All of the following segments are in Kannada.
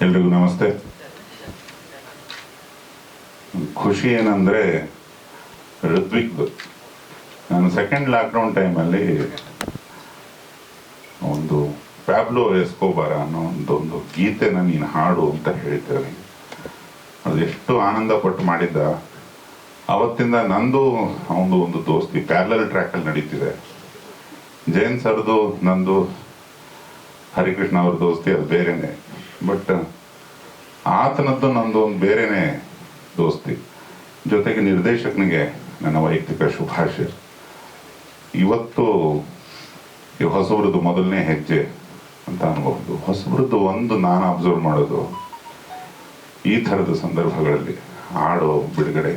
ಎಲ್ರಿಗೂ ನಮಸ್ತೆ. ಖುಷಿ ಏನಂದರೆ ಋತ್ವಿಕ್ದು ನಾನು ಸೆಕೆಂಡ್ ಲಾಕ್ಡೌನ್ ಟೈಮಲ್ಲಿ ಒಂದು ಪ್ಯಾಬ್ಲೋ ಎಸ್ಕೋಬಾರ ಅನ್ನೋ ಒಂದು ಗೀತೆನ ನೀನು ಹಾಡು ಅಂತ ಹೇಳಿದ್ದೇನೆ. ಅದು ಎಷ್ಟು ಆನಂದ ಪಟ್ಟು ಮಾಡಿದ್ದ. ಅವತ್ತಿಂದ ನಂದು ಅವನು ಒಂದು ದೋಸ್ತಿ ಪ್ಯಾರಲಲ್ ಟ್ರ್ಯಾಕಲ್ಲಿ ನಡೀತಿದೆ. ಜೈನ್ ಸರ್ದು ನಂದು ಹರಿಕೃಷ್ಣ ಅವ್ರ ದೋಸ್ತಿ ಅದು ಬೇರೆನೆ, ಬಟ್ ಆತನದ್ದು ನಂದು ಒಂದು ಬೇರೆನೆ ದೋಸ್ತಿ. ಜೊತೆಗೆ ನಿರ್ದೇಶಕನಿಗೆ ನನ್ನ ವೈಯಕ್ತಿಕ ಶುಭಾಶಯ. ಇವತ್ತು ಈ ಹೊಸಬ್ರದ್ದು ಮೊದಲನೇ ಹೆಜ್ಜೆ ಅಂತ ಅನ್ಬಹುದು. ಹೊಸಬ್ರದ್ದು ಒಂದು ನಾನು ಅಬ್ಸರ್ವ್ ಮಾಡೋದು, ಈ ಥರದ ಸಂದರ್ಭಗಳಲ್ಲಿ ಹಾಡು ಬಿಡುಗಡೆ,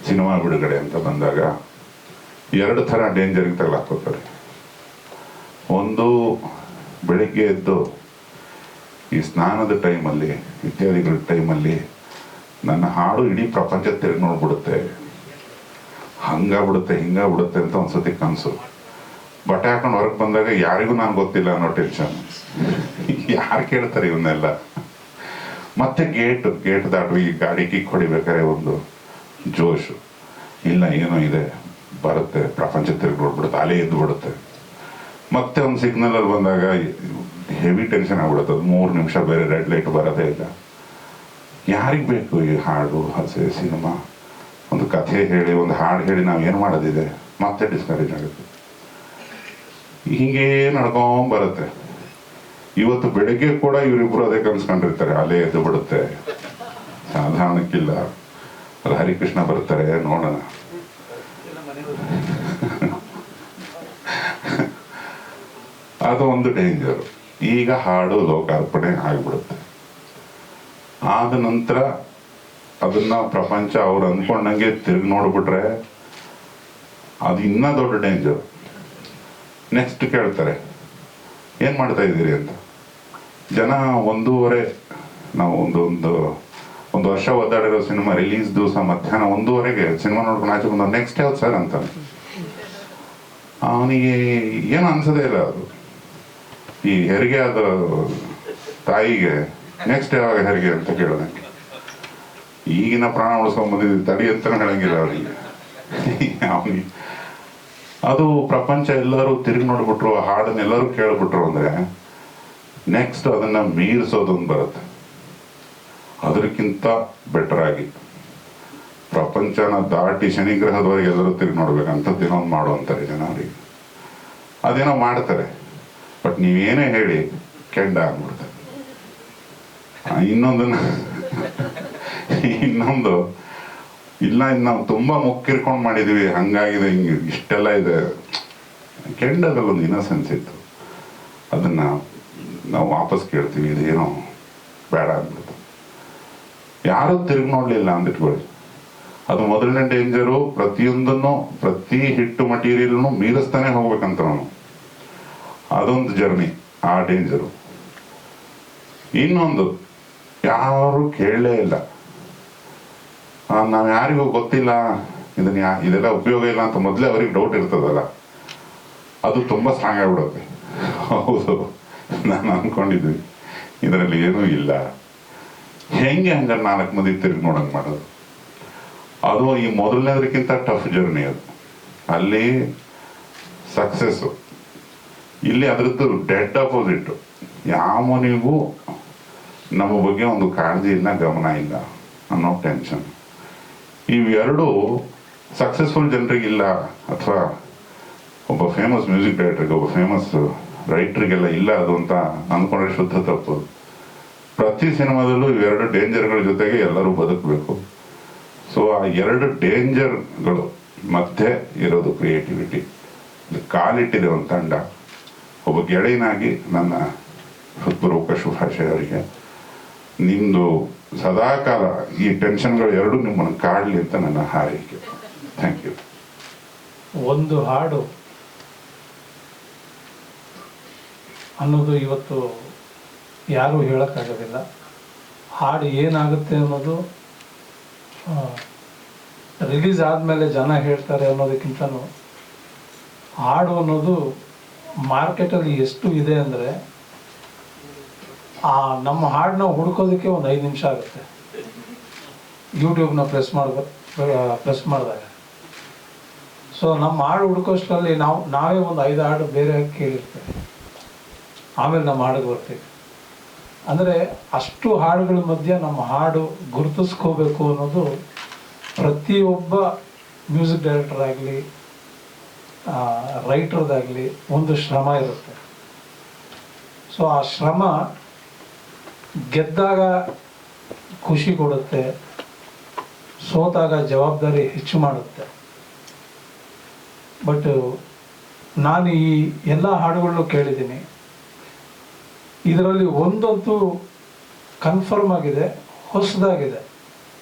ಸಿನಿಮಾ ಬಿಡುಗಡೆ ಅಂತ ಬಂದಾಗ ಎರಡು ಥರ ಡೇಂಜರ್ಗೆ ತಗಲಾಕೋತಾರೆ. ಒಂದು, ಬೆಳಿಗ್ಗೆ ಎದ್ದು ಈ ಸ್ನಾನದ ಟೈಮಲ್ಲಿ ಇತ್ಯಾದಿಗಳ ಟೈಮಲ್ಲಿ ನನ್ನ ಹಾಡು ಇಡೀ ಪ್ರಪಂಚ ತಿರುಗಿ ನೋಡ್ಬಿಡುತ್ತೆ, ಹಂಗಾಗ್ಬಿಡುತ್ತೆ ಹಿಂಗಾಗ್ಬಿಡುತ್ತೆ ಅಂತ ಒಂದ್ಸತಿ ಕನಸು. ಬಟ್ಟೆ ಹಾಕೊಂಡು ಹೊರಗೆ ಬಂದಾಗ ಯಾರಿಗೂ ನಾನು ಗೊತ್ತಿಲ್ಲ ಅನ್ನೋ ಟೆನ್ಷನ್. ಯಾರು ಕೇಳ್ತಾರೆ ಇವನ್ನೆಲ್ಲ? ಮತ್ತೆ ಗೇಟ್ ದಾಟು ಈ ಗಾಡಿ ಕಿಕ್ ಹೊಡಿಬೇಕಾದ್ರೆ ಒಂದು ಜೋಶು, ಇಲ್ಲ ಏನೋ ಇದೆ ಬರುತ್ತೆ, ಪ್ರಪಂಚ ತಿರುಗಿ ನೋಡ್ಬಿಡುತ್ತೆ, ಅಲೆ ಎದ್ದು ಬಿಡುತ್ತೆ. ಮತ್ತೆ ಒಂದು ಸಿಗ್ನಲಲ್ಲಿ ಬಂದಾಗ ಹೆವಿ ಟೆನ್ಷನ್ ಆಗ್ಬಿಡುತ್ತೆ. ಅದು 3 ನಿಮಿಷ ಬೇರೆ ರೆಡ್ ಲೈಟ್ ಬರೋದೇ ಇಲ್ಲ. ಯಾರಿಗೆ ಬೇಕು ಈ ಹಾಡು, ಹಸೆ ಸಿನಿಮಾ? ಒಂದು ಕಥೆ ಹೇಳಿ ಒಂದು ಹಾಡು ಹೇಳಿ ನಾವು ಏನು ಮಾಡೋದಿದೆ? ಮತ್ತೆ ಡಿಸ್ಕರೇಜ್ ಆಗುತ್ತೆ. ಹೀಗೆ ನಡ್ಕೊಂಬರುತ್ತೆ. ಇವತ್ತು ಬೆಳಗ್ಗೆ ಕೂಡ ಇವರಿಬ್ರು ಅದೇ ಕನ್ಸ್ಕೊಂಡಿರ್ತಾರೆ, ಅಲೆ ಎದ್ದು ಬಿಡುತ್ತೆ, ಸಾಧಾರಣಕ್ಕಿಲ್ಲ. ಅದು ಹರಿಕೃಷ್ಣ ಬರ್ತಾರೆ, ನೋಡೋಣ. ಅದು ಒಂದು ಡೇಂಜರು. ಈಗ ಹಾಡು ಲೋಕಾರ್ಪಣೆ ಆಗಿಬಿಡುತ್ತೆ. ಆದ ನಂತರ ಅದನ್ನ ಪ್ರಪಂಚ ಅವ್ರು ಅಂದ್ಕೊಂಡಂಗೆ ತಿರುಗಿ ನೋಡ್ಬಿಟ್ರೆ ಅದು ಇನ್ನೂ ದೊಡ್ಡ ಡೇಂಜರ್. ನೆಕ್ಸ್ಟ್ ಕೇಳ್ತಾರೆ ಏನು ಮಾಡ್ತಾ ಇದ್ದೀರಿ ಅಂತ. ಜನ ನಾವು ಒಂದು ವರ್ಷ ಒದ್ದಾಡಿರೋ ಸಿನಿಮಾ ರಿಲೀಸ್ ದಿವಸ ಮಧ್ಯಾಹ್ನ 1:30ಗೆ ಸಿನಿಮಾ ನೋಡ್ಕೊಂಡು ಆಚೆ ಬಂದ, ನೆಕ್ಸ್ಟ್ ಯಾವ್ದು ಸರ್ ಅಂತ. ಅವನಿಗೆ ಏನು ಅನ್ಸೋದೇ ಇಲ್ಲ. ಅದು ಈ ಹೆರಿಗೆ ಆದ ತಾಯಿಗೆ ನೆಕ್ಸ್ಟ್ ಯಾವಾಗ ಹೆರಿಗೆ ಅಂತ ಕೇಳೋದಂಗೆ. ಈಗಿನ ಪ್ರಾಣ ಉಳಿಸ್ಕೊಂಡ್ಬಂದಿದ್ದು ತಡಿ ಅಂತಾನೆ ಹೇಳಂಗಿಲ್ಲ ಅವನಿಗೆ. ಅದು ಪ್ರಪಂಚ ಎಲ್ಲರೂ ತಿರುಗಿ ನೋಡ್ಬಿಟ್ರು, ಹಾಡನ್ನ ಎಲ್ಲರೂ ಕೇಳ್ಬಿಟ್ರು ಅಂದ್ರೆ ನೆಕ್ಸ್ಟ್ ಅದನ್ನ ಮೀರಿಸೋದೊಂದು ಬರುತ್ತೆ. ಅದಕ್ಕಿಂತ ಬೆಟರ್ ಆಗಿ ಪ್ರಪಂಚನ ದಾಟಿ ಶನಿಗ್ರಹದವರೆಗೆ ಎಲ್ಲರೂ ತಿರುಗಿ ನೋಡ್ಬೇಕಂತದ್ದು ಏನೋ ಒಂದು ಮಾಡುವಂತಾರೆ ಜನ. ಅವರಿಗೆ ಅದೇನೋ ಮಾಡ್ತಾರೆ, ಬಟ್ ನೀವೇನೇ ಹೇಳಿ ಕೆಂಡ ಆಗ್ಬಿಡ್ತಾರೆ. ಇನ್ನೊಂದು ಇಲ್ಲ, ನಾವು ತುಂಬಾ ಮುಕ್ಕಿರ್ಕೊಂಡು ಮಾಡಿದೀವಿ, ಹಂಗಾಗಿದೆ, ಹಿಂಗೆ ಇಷ್ಟೆಲ್ಲ ಇದೆ. ಕೆಂಡದಲ್ಲಿ ಒಂದು ಇನ್ನಸೆನ್ಸ್ ಇತ್ತು, ಅದನ್ನ ನಾವು ವಾಪಸ್ ಕೇಳ್ತೀವಿ, ಇದೇನೋ ಬೇಡ ಅಂದ್ಬಿಡ್ತು. ಯಾರು ತಿರುಗಿ ನೋಡ್ಲಿಲ್ಲ ಅಂದಿಟ್ಕೊಳ್ಳಿ. ಅದು ಮೊದಲನೇ ಡೇಂಜರು. ಪ್ರತಿಯೊಂದನ್ನು, ಪ್ರತಿ ಹಿಟ್ಟು ಮಟೀರಿಯಲ್ನು ಮೀರಿಸ್ತಾನೆ ಹೋಗ್ಬೇಕಂತ ನಾವು. ಅದೊಂದು ಜರ್ನಿ, ಆ ಡೇಂಜರು. ಇನ್ನೊಂದು, ಯಾರು ಕೇಳಲೇ ಇಲ್ಲ, ನಾವು ಯಾರಿಗೂ ಗೊತ್ತಿಲ್ಲ, ಇದೆಲ್ಲ ಉಪಯೋಗ ಇಲ್ಲ ಅಂತ ಮೊದಲೇ ಅವ್ರಿಗೆ ಡೌಟ್ ಇರ್ತದಲ್ಲ, ಅದು ತುಂಬ ಸ್ಟ್ರಾಂಗ್ ಆಗಿಬಿಡುತ್ತೆ. ಹೌದು, ನಾನು ಅನ್ಕೊಂಡಿದ್ವಿ ಇದರಲ್ಲಿ ಏನೂ ಇಲ್ಲ, ಹೆಂಗೆ ಹಂಗಾರೆ 4 ಮಂದಿ ತಿರುಗಿ ನೋಡಂಗೆ ಮಾಡೋದು. ಅದು ಈ ಮೊದಲನೇದಕ್ಕಿಂತ ಟಫ್ ಜರ್ನಿ. ಅದು ಅಲ್ಲಿ ಸಕ್ಸಸ್ಸು, ಇಲ್ಲಿ ಅದರದ್ದು ಡೆಡ್ ಅಪೋಸಿಟ್. ಯಾವನಿಗೂ ನಮ್ಮ ಬಗ್ಗೆ ಒಂದು ಕಾಳಜಿ ಇಲ್ಲ, ಗಮನ ಇಲ್ಲ ಅನ್ನೋ ಟೆನ್ಷನ್. ಇವೆರಡು ಸಕ್ಸಸ್ಫುಲ್ ಜನರಿಗಿಲ್ಲ, ಅಥವಾ ಒಬ್ಬ ಫೇಮಸ್ ಮ್ಯೂಸಿಕ್ ಡೈರೆಕ್ಟರ್ಗೆ, ಒಬ್ಬ ಫೇಮಸ್ ರೈಟ್ರಿಗೆಲ್ಲ ಇಲ್ಲ ಅದು ಅಂತ ಅಂದ್ಕೊಂಡ್ರೆ ಶುದ್ಧ ತಪ್ಪು. ಪ್ರತಿ ಸಿನಿಮಾದಲ್ಲೂ ಇವೆರಡು ಡೇಂಜರ್ಗಳ ಜೊತೆಗೆ ಎಲ್ಲರೂ ಬದುಕಬೇಕು. ಸೊ ಆ 2 ಡೇಂಜರ್ಗಳು ಮಧ್ಯೆ ಇರೋದು ಕ್ರಿಯೇಟಿವಿಟಿ. ಕಾಲಿಟ್ಟಿದೆ ಒಂದು ತಂಡ. ಒಬ್ಬ ಗೆಳೆಯನಾಗಿ ನನ್ನ ಹೃತ್ಪೂರ್ವಕ ಶುಭಾಶಯ ಅವರಿಗೆ. ನಿಮ್ಮದು ಸದಾಕಾಲ ಈ ಟೆನ್ಷನ್ಗಳು ಎರಡು ನಿಮ್ಮನ್ನು ಕಾಡಲಿ ಅಂತ ನನ್ನ ಹಾರೈಕೆ. Thank you. ಒಂದು ಹಾಡು ಅನ್ನೋದು ಇವತ್ತು ಯಾರೂ ಹೇಳೋಕ್ಕಾಗೋದಿಲ್ಲ. ಹಾಡು ಏನಾಗುತ್ತೆ ಅನ್ನೋದು ರಿಲೀಸ್ ಆದಮೇಲೆ ಜನ ಹೇಳ್ತಾರೆ ಅನ್ನೋದಕ್ಕಿಂತನೂ ಹಾಡು ಅನ್ನೋದು ಮಾರ್ಕೆಟಲ್ಲಿ ಎಷ್ಟು ಇದೆ ಅಂದರೆ ನಮ್ಮ ಹಾಡನ್ನ ಹುಡ್ಕೋದಕ್ಕೆ ಒಂದು 5 ನಿಮಿಷ ಆಗುತ್ತೆ ಯೂಟ್ಯೂಬ್ನ ಪ್ರೆಸ್ ಮಾಡಿದಾಗ. ಸೊ ನಮ್ಮ ಹಾಡು ಹುಡ್ಕೋಷ್ಟರಲ್ಲಿ ನಾವೇ ಒಂದು 5 ಹಾಡು ಬೇರೆ ಕೇಳಿರ್ತೇವೆ, ಆಮೇಲೆ ನಮ್ಮ ಹಾಡಿಗೆ ಬರ್ತೀವಿ. ಅಂದರೆ ಅಷ್ಟು ಹಾಡುಗಳ ಮಧ್ಯೆ ನಮ್ಮ ಹಾಡು ಗುರುತಿಸ್ಕೋಬೇಕು ಅನ್ನೋದು ಪ್ರತಿಯೊಬ್ಬ ಮ್ಯೂಸಿಕ್ ಡೈರೆಕ್ಟರ್ ಆಗಲಿ ರೈಟರ್ದಾಗಲಿ ಒಂದು ಶ್ರಮ ಇರುತ್ತೆ. ಸೊ ಆ ಶ್ರಮ ಗೆದ್ದಾಗ ಖುಷಿ ಕೊಡುತ್ತೆ, ಸೋತಾಗ ಜವಾಬ್ದಾರಿ ಹೆಚ್ಚು ಮಾಡುತ್ತೆ. ಬಟ್ ನಾನು ಈ ಎಲ್ಲ ಹಾಡುಗಳನ್ನು ಕೇಳಿದ್ದೀನಿ, ಇದರಲ್ಲಿ ಒಂದಂತೂ ಕನ್ಫರ್ಮ್ ಆಗಿದೆ, ಹೊಸದಾಗಿದೆ.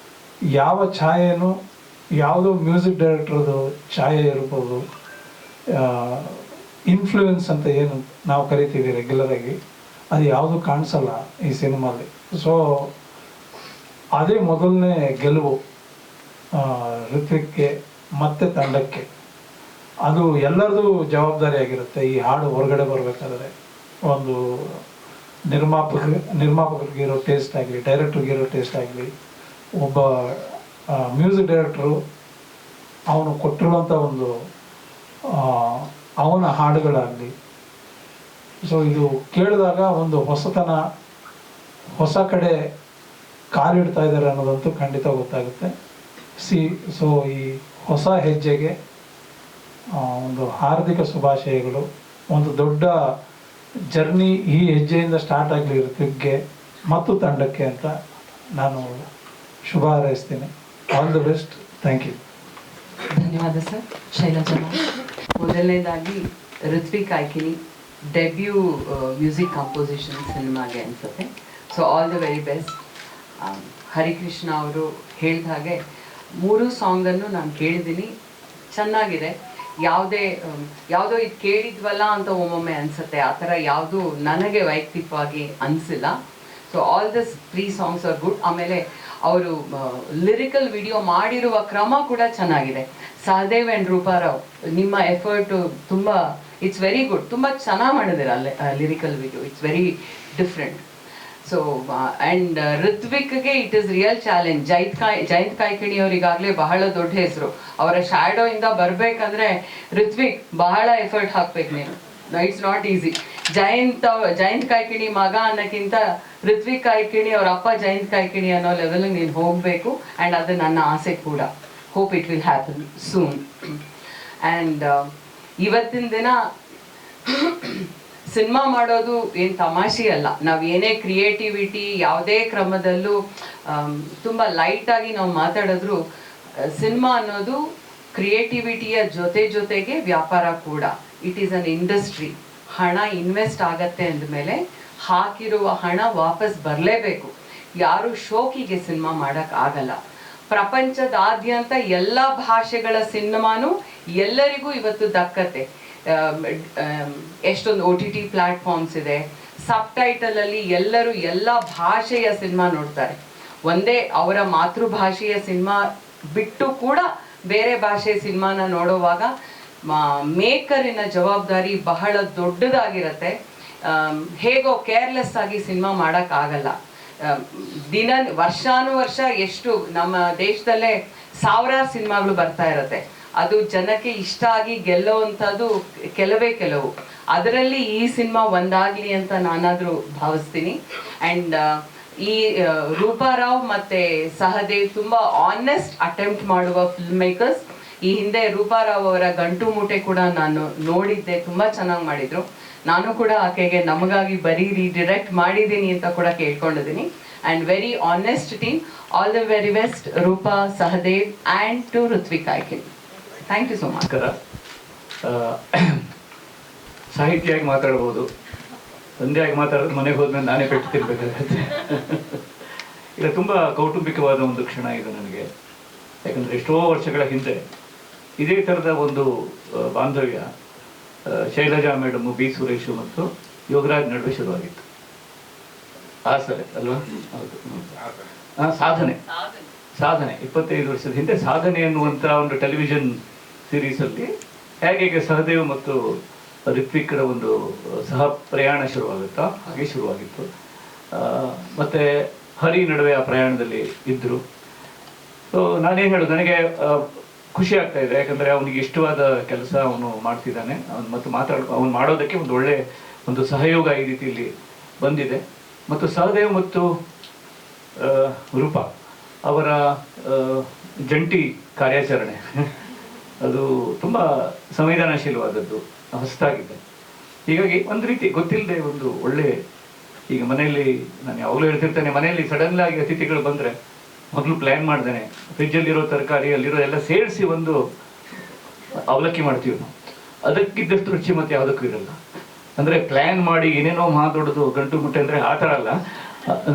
ಯಾವ ಛಾಯೆನೂ ಯಾವುದೋ ಮ್ಯೂಸಿಕ್ ಡೈರೆಕ್ಟ್ರದು ಛಾಯೆ ಇರ್ಬೋದು, ಇನ್ಫ್ಲೂಯೆನ್ಸ್ ಅಂತ ಏನು ನಾವು ಕರಿತೀವಿ ರೆಗ್ಯುಲರಾಗಿ, ಅದು ಯಾವುದು ಕಾಣಿಸಲ್ಲ ಈ ಸಿನಿಮಾಲಿ. ಸೊ ಅದೇ ಮೊದಲನೇ ಗೆಲುವು ಋತ್ವಿಕ್ಗೆ ಮತ್ತು ತಂಡಕ್ಕೆ. ಅದು ಎಲ್ಲರದು ಜವಾಬ್ದಾರಿ ಆಗಿರುತ್ತೆ. ಈ ಹಾಡು ಹೊರಗಡೆ ಬರಬೇಕಾದ್ರೆ ಒಂದು ನಿರ್ಮಾಪಕರಿಗಿರೋ ಟೇಸ್ಟ್ ಆಗಲಿ, ಡೈರೆಕ್ಟ್ರಿಗಿರೋ ಟೇಸ್ಟ್ ಆಗಲಿ, ಒಬ್ಬ ಮ್ಯೂಸಿಕ್ ಡೈರೆಕ್ಟ್ರು ಅವನು ಕೊಟ್ಟಿರುವಂಥ ಒಂದು ಅವನ ಹಾಡುಗಳಾಗಲಿ. ಸೊ ಇದು ಕೇಳಿದಾಗ ಒಂದು ಹೊಸತನ, ಹೊಸ ಕಡೆ ಕಾಲಿಡ್ತಾ ಇದ್ದಾರೆ ಅನ್ನೋದಂತೂ ಖಂಡಿತ ಗೊತ್ತಾಗುತ್ತೆ. ಸೊ ಈ ಹೊಸ ಹೆಜ್ಜೆಗೆ ಒಂದು ಹಾರ್ದಿಕ ಶುಭಾಶಯಗಳು. ಒಂದು ದೊಡ್ಡ ಜರ್ನಿ ಈ ಹೆಜ್ಜೆಯಿಂದ ಸ್ಟಾರ್ಟ್ ಆಗಲಿ ಋತ್ವಿಕ್ಗೆ ಮತ್ತು ತಂಡಕ್ಕೆ ಅಂತ ನಾನು ಶುಭ ಹಾರೈಸ್ತೀನಿ. All the best. Thank you. ಧನ್ಯವಾದ ಸರ್. ಶೈಲಜಾ, ಮೊದಲನೇದಾಗಿ Ritvik Kaikini debut music composition ಸಿನಿಮಾಗೆ ಅನಿಸುತ್ತೆ. So all the very best. Harikrishna ಅವರು ಹೇಳಿದ ಹಾಗೆ 3 ಸಾಂಗನ್ನು ನಾನು ಕೇಳಿದ್ದೀನಿ, ಚೆನ್ನಾಗಿದೆ. ಯಾವುದೋ ಇದು ಕೇಳಿದ್ವಲ್ಲ ಅಂತ ಒಮ್ಮೊಮ್ಮೆ ಅನಿಸುತ್ತೆ, ಆ ಥರ ಯಾವುದೂ ನನಗೆ ವೈಯಕ್ತಿಕವಾಗಿ ಅನಿಸಿಲ್ಲ. So all this 3 songs are good. ಆಮೇಲೆ ಅವರು ಲಿರಿಕಲ್ ವಿಡಿಯೋ ಮಾಡಿರುವ ಕ್ರಮ ಕೂಡ ಚೆನ್ನಾಗಿದೆ. ಸಹದೇವ್ ಆ್ಯಂಡ್ ರೂಪಾರಾವ್, ನಿಮ್ಮ ಎಫರ್ಟು ತುಂಬ, ಇಟ್ಸ್ ವೆರಿ ಗುಡ್. ತುಂಬ ಚೆನ್ನಾಗಿ ಮಾಡಿದ್ದೀರ ಅಲ್ಲೇ lyrical video, it's very different. So and ಋತ್ವಿಕ್ಗೆ it is real challenge. Jayant Kaikini ಅವರಿಗಾಗಲೇ ಬಹಳ ದೊಡ್ಡ ಹೆಸರು. ಅವರ ಶ್ಯಾಡೋ ಇಂದ ಬರಬೇಕಂದ್ರೆ ಋತ್ವಿಕ್ ಬಹಳ ಎಫರ್ಟ್ ಹಾಕ್ಬೇಕು ನೀನು. It's not easy. Jayant Kaikini ಮಗ ಅನ್ನೋಕ್ಕಿಂತ ಋತ್ವಿಕ್ ಕಾಯ್ಕಿಣಿ ಅವ್ರ ಅಪ್ಪ ಜಯಂತ್ ಕಾಯ್ಕಿಣಿ ಅನ್ನೋ ಲೆವೆಲ್ಗೆ ನೀನು ಹೋಗಬೇಕು. ಆ್ಯಂಡ್ ಅದು ನನ್ನ ಆಸೆ ಕೂಡ. Hope it will happen soon. And ಇವತ್ತಿನ ದಿನ ಸಿನಿಮಾ ಮಾಡೋದು ಏನು ತಮಾಷೆ ಅಲ್ಲ. ನಾವು ಏನೇ ಕ್ರಿಯೇಟಿವಿಟಿ ಯಾವುದೇ ಕ್ರಮದಲ್ಲೂ ತುಂಬ ಲೈಟಾಗಿ ನಾವು ಮಾತಾಡಿದ್ರು, ಸಿನಿಮಾ ಅನ್ನೋದು ಕ್ರಿಯೇಟಿವಿಟಿಯ ಜೊತೆಗೆ ವ್ಯಾಪಾರ ಕೂಡ. It is an industry. ಹಣ ಇನ್ವೆಸ್ಟ್ ಆಗತ್ತೆ ಅಂದಮೇಲೆ ಹಾಕಿರುವ ಹಣ ವಾಪಸ್ ಬರಲೇಬೇಕು. ಯಾರು ಶೋಕಿಗೆ ಸಿನಿಮಾ ಮಾಡೋಕ್ಕಾಗಲ್ಲ. ಪ್ರಪಂಚದಾದ್ಯಂತ ಎಲ್ಲ ಭಾಷೆಗಳ ಸಿನಿಮಾನು ಎಲ್ಲರಿಗೂ ಇವತ್ತು ದಕ್ಕತ್ತೆ. ಎಷ್ಟೊಂದು OTT ಪ್ಲ್ಯಾಟ್ಫಾರ್ಮ್ಸ್ ಇದೆ. ಸಬ್ ಟೈಟಲಲ್ಲಿ ಎಲ್ಲರೂ ಎಲ್ಲ ಭಾಷೆಯ ಸಿನಿಮಾ ನೋಡ್ತಾರೆ. ಒಂದೇ ಅವರ ಮಾತೃಭಾಷೆಯ ಸಿನಿಮಾ ಬಿಟ್ಟು ಕೂಡ ಬೇರೆ ಭಾಷೆ ಸಿನಿಮಾನ ನೋಡುವಾಗ ಮೇಕರಿನ ಜವಾಬ್ದಾರಿ ಬಹಳ ದೊಡ್ಡದಾಗಿರುತ್ತೆ. ಹೇಗೋ ಕೇರ್ಲೆಸ್ ಆಗಿ ಸಿನಿಮಾ ಮಾಡೋಕ್ಕಾಗಲ್ಲ. ವರ್ಷಾನುವರ್ಷ ಎಷ್ಟು ನಮ್ಮ ದೇಶದಲ್ಲೇ ಸಾವಿರಾರು ಸಿನಿಮಾಗಳು ಬರ್ತಾ ಇರುತ್ತೆ. ಅದು ಜನಕ್ಕೆ ಇಷ್ಟ ಆಗಿ ಗೆಲ್ಲುವಂಥದ್ದು ಕೆಲವು. ಅದರಲ್ಲಿ ಈ ಸಿನಿಮಾ ಒಂದಾಗಲಿ ಅಂತ ನಾನಾದರೂ ಭಾವಿಸ್ತೀನಿ. ಆ್ಯಂಡ್ ಈ ರೂಪಾರಾವ್ ಮತ್ತು ಸಹದೇವ್ ತುಂಬ ಆನೆಸ್ಟ್ ಅಟೆಂಪ್ಟ್ ಮಾಡುವ ಫಿಲ್ಮ್ ಮೇಕರ್ಸ್. ಈ ಹಿಂದೆ ರೂಪಾರಾವ್ ಅವರ ಗಂಟು ಮೂಟೆ ಕೂಡ ನಾನು ನೋಡಿದ್ದೆ, ತುಂಬ ಚೆನ್ನಾಗಿ ಮಾಡಿದರು. ನಾನು ಕೂಡ ಆಕೆಗೆ ನಮಗಾಗಿ ಬರೀರಿ, ಡೈರೆಕ್ಟ್ ಮಾಡಿದ್ದೀನಿ ಅಂತ ಕೂಡ ಕೇಳ್ಕೊಂಡಿದ್ದೀನಿ. And very honest team. All the very best Rupa, Sahadev and to Ritvik Kaikini. Thank you so much. ಸಾಹಿತಿಯಾಗಿ ಮಾತಾಡ್ಬೋದು, ತಂದೆಯಾಗಿ ಮಾತಾಡೋದು ಮನೆಗೆ ಹೋದ್ಮೇಲೆ ನಾನೇ ಪೆಟ್ಟು ತಿರ್ಬೇಕಾಗತ್ತೆ. ಈಗ ತುಂಬ ಕೌಟುಂಬಿಕವಾದ ಒಂದು ಕ್ಷಣ ಇದು ನನಗೆ. ಯಾಕಂದರೆ ಎಷ್ಟೋ ವರ್ಷಗಳ ಹಿಂದೆ ಇದೇ ಥರದ ಒಂದು ಬಾಂಧವ್ಯ ಶೈಲಜಾ ಮೇಡಮು, ಬಿ ಸುರೇಶು ಮತ್ತು ಯೋಗರಾಜ್ ನಡುವೆ ಶುರುವಾಗಿತ್ತು. ಸರಿ ಅಲ್ವಾ? ಹೌದು. ಸಾಧನೆ 25 ವರ್ಷದ ಹಿಂದೆ ಸಾಧನೆ ಎನ್ನುವಂಥ ಒಂದು ಟೆಲಿವಿಷನ್ ಸೀರೀಸಲ್ಲಿ ಹೇಗೆ ಸಹದೇವ್ ಮತ್ತು ಋತ್ವಿಕ್ರ ಒಂದು ಸಹ ಪ್ರಯಾಣ ಶುರುವಾಗುತ್ತೋ ಹಾಗೆ ಶುರುವಾಗಿತ್ತು. ಮತ್ತು ಹರಿ ನಡುವೆ ಆ ಪ್ರಯಾಣದಲ್ಲಿ ಇದ್ದರು. ಸೊ ನಾನೇನು ಹೇಳೋದು, ನನಗೆ ಖುಷಿ ಆಗ್ತಾ ಇದೆ, ಯಾಕಂದರೆ ಅವನಿಗೆ ಇಷ್ಟವಾದ ಕೆಲಸ ಅವನು ಮಾಡ್ತಿದ್ದಾನೆ. ಅವನು ಮತ್ತು ಅವನು ಮಾಡೋದಕ್ಕೆ ಒಂದು ಸಹಯೋಗ ಈ ರೀತಿಯಲ್ಲಿ ಬಂದಿದೆ. ಮತ್ತು ಸಹದೇವ್ ಮತ್ತು ರೂಪಾ ಅವರ ಜಂಟಿ ಕಾರ್ಯಾಚರಣೆ ಅದು ತುಂಬ ಸಂವೇದನಾಶೀಲವಾದದ್ದು, ಹೊಸದಾಗಿದೆ. ಹೀಗಾಗಿ ಒಂದು ರೀತಿ ಗೊತ್ತಿಲ್ಲದೆ ಒಂದು ಒಳ್ಳೆ, ಈಗ ಮನೆಯಲ್ಲಿ ನಾನು ಯಾವಾಗಲೂ ಹೇಳ್ತಿರ್ತೇನೆ, ಮನೆಯಲ್ಲಿ ಸಡನ್ ಆಗಿ ಅತಿಥಿಗಳು ಬಂದರೆ ಮೊದಲು ಪ್ಲ್ಯಾನ್ ಮಾಡ್ದೇನೆ ಫ್ರಿಜ್ಜಲ್ಲಿರೋ ತರಕಾರಿ ಅಲ್ಲಿರೋ ಎಲ್ಲ ಸೇರಿಸಿ ಒಂದು ಅವಲಕ್ಕಿ ಮಾಡ್ತೀವಿ ನಾವು. ಅದಕ್ಕಿದ್ದಷ್ಟು ರುಚಿ ಮತ್ತೆ ಯಾವುದಕ್ಕೂ ಇರಲ್ಲ. ಅಂದರೆ ಪ್ಲ್ಯಾನ್ ಮಾಡಿ ಏನೇನೋ ಮಾತಾಡೋದು ಗಂಟು ಮುಟ್ಟೆ ಅಂದರೆ ಆ ಥರ ಅಲ್ಲ.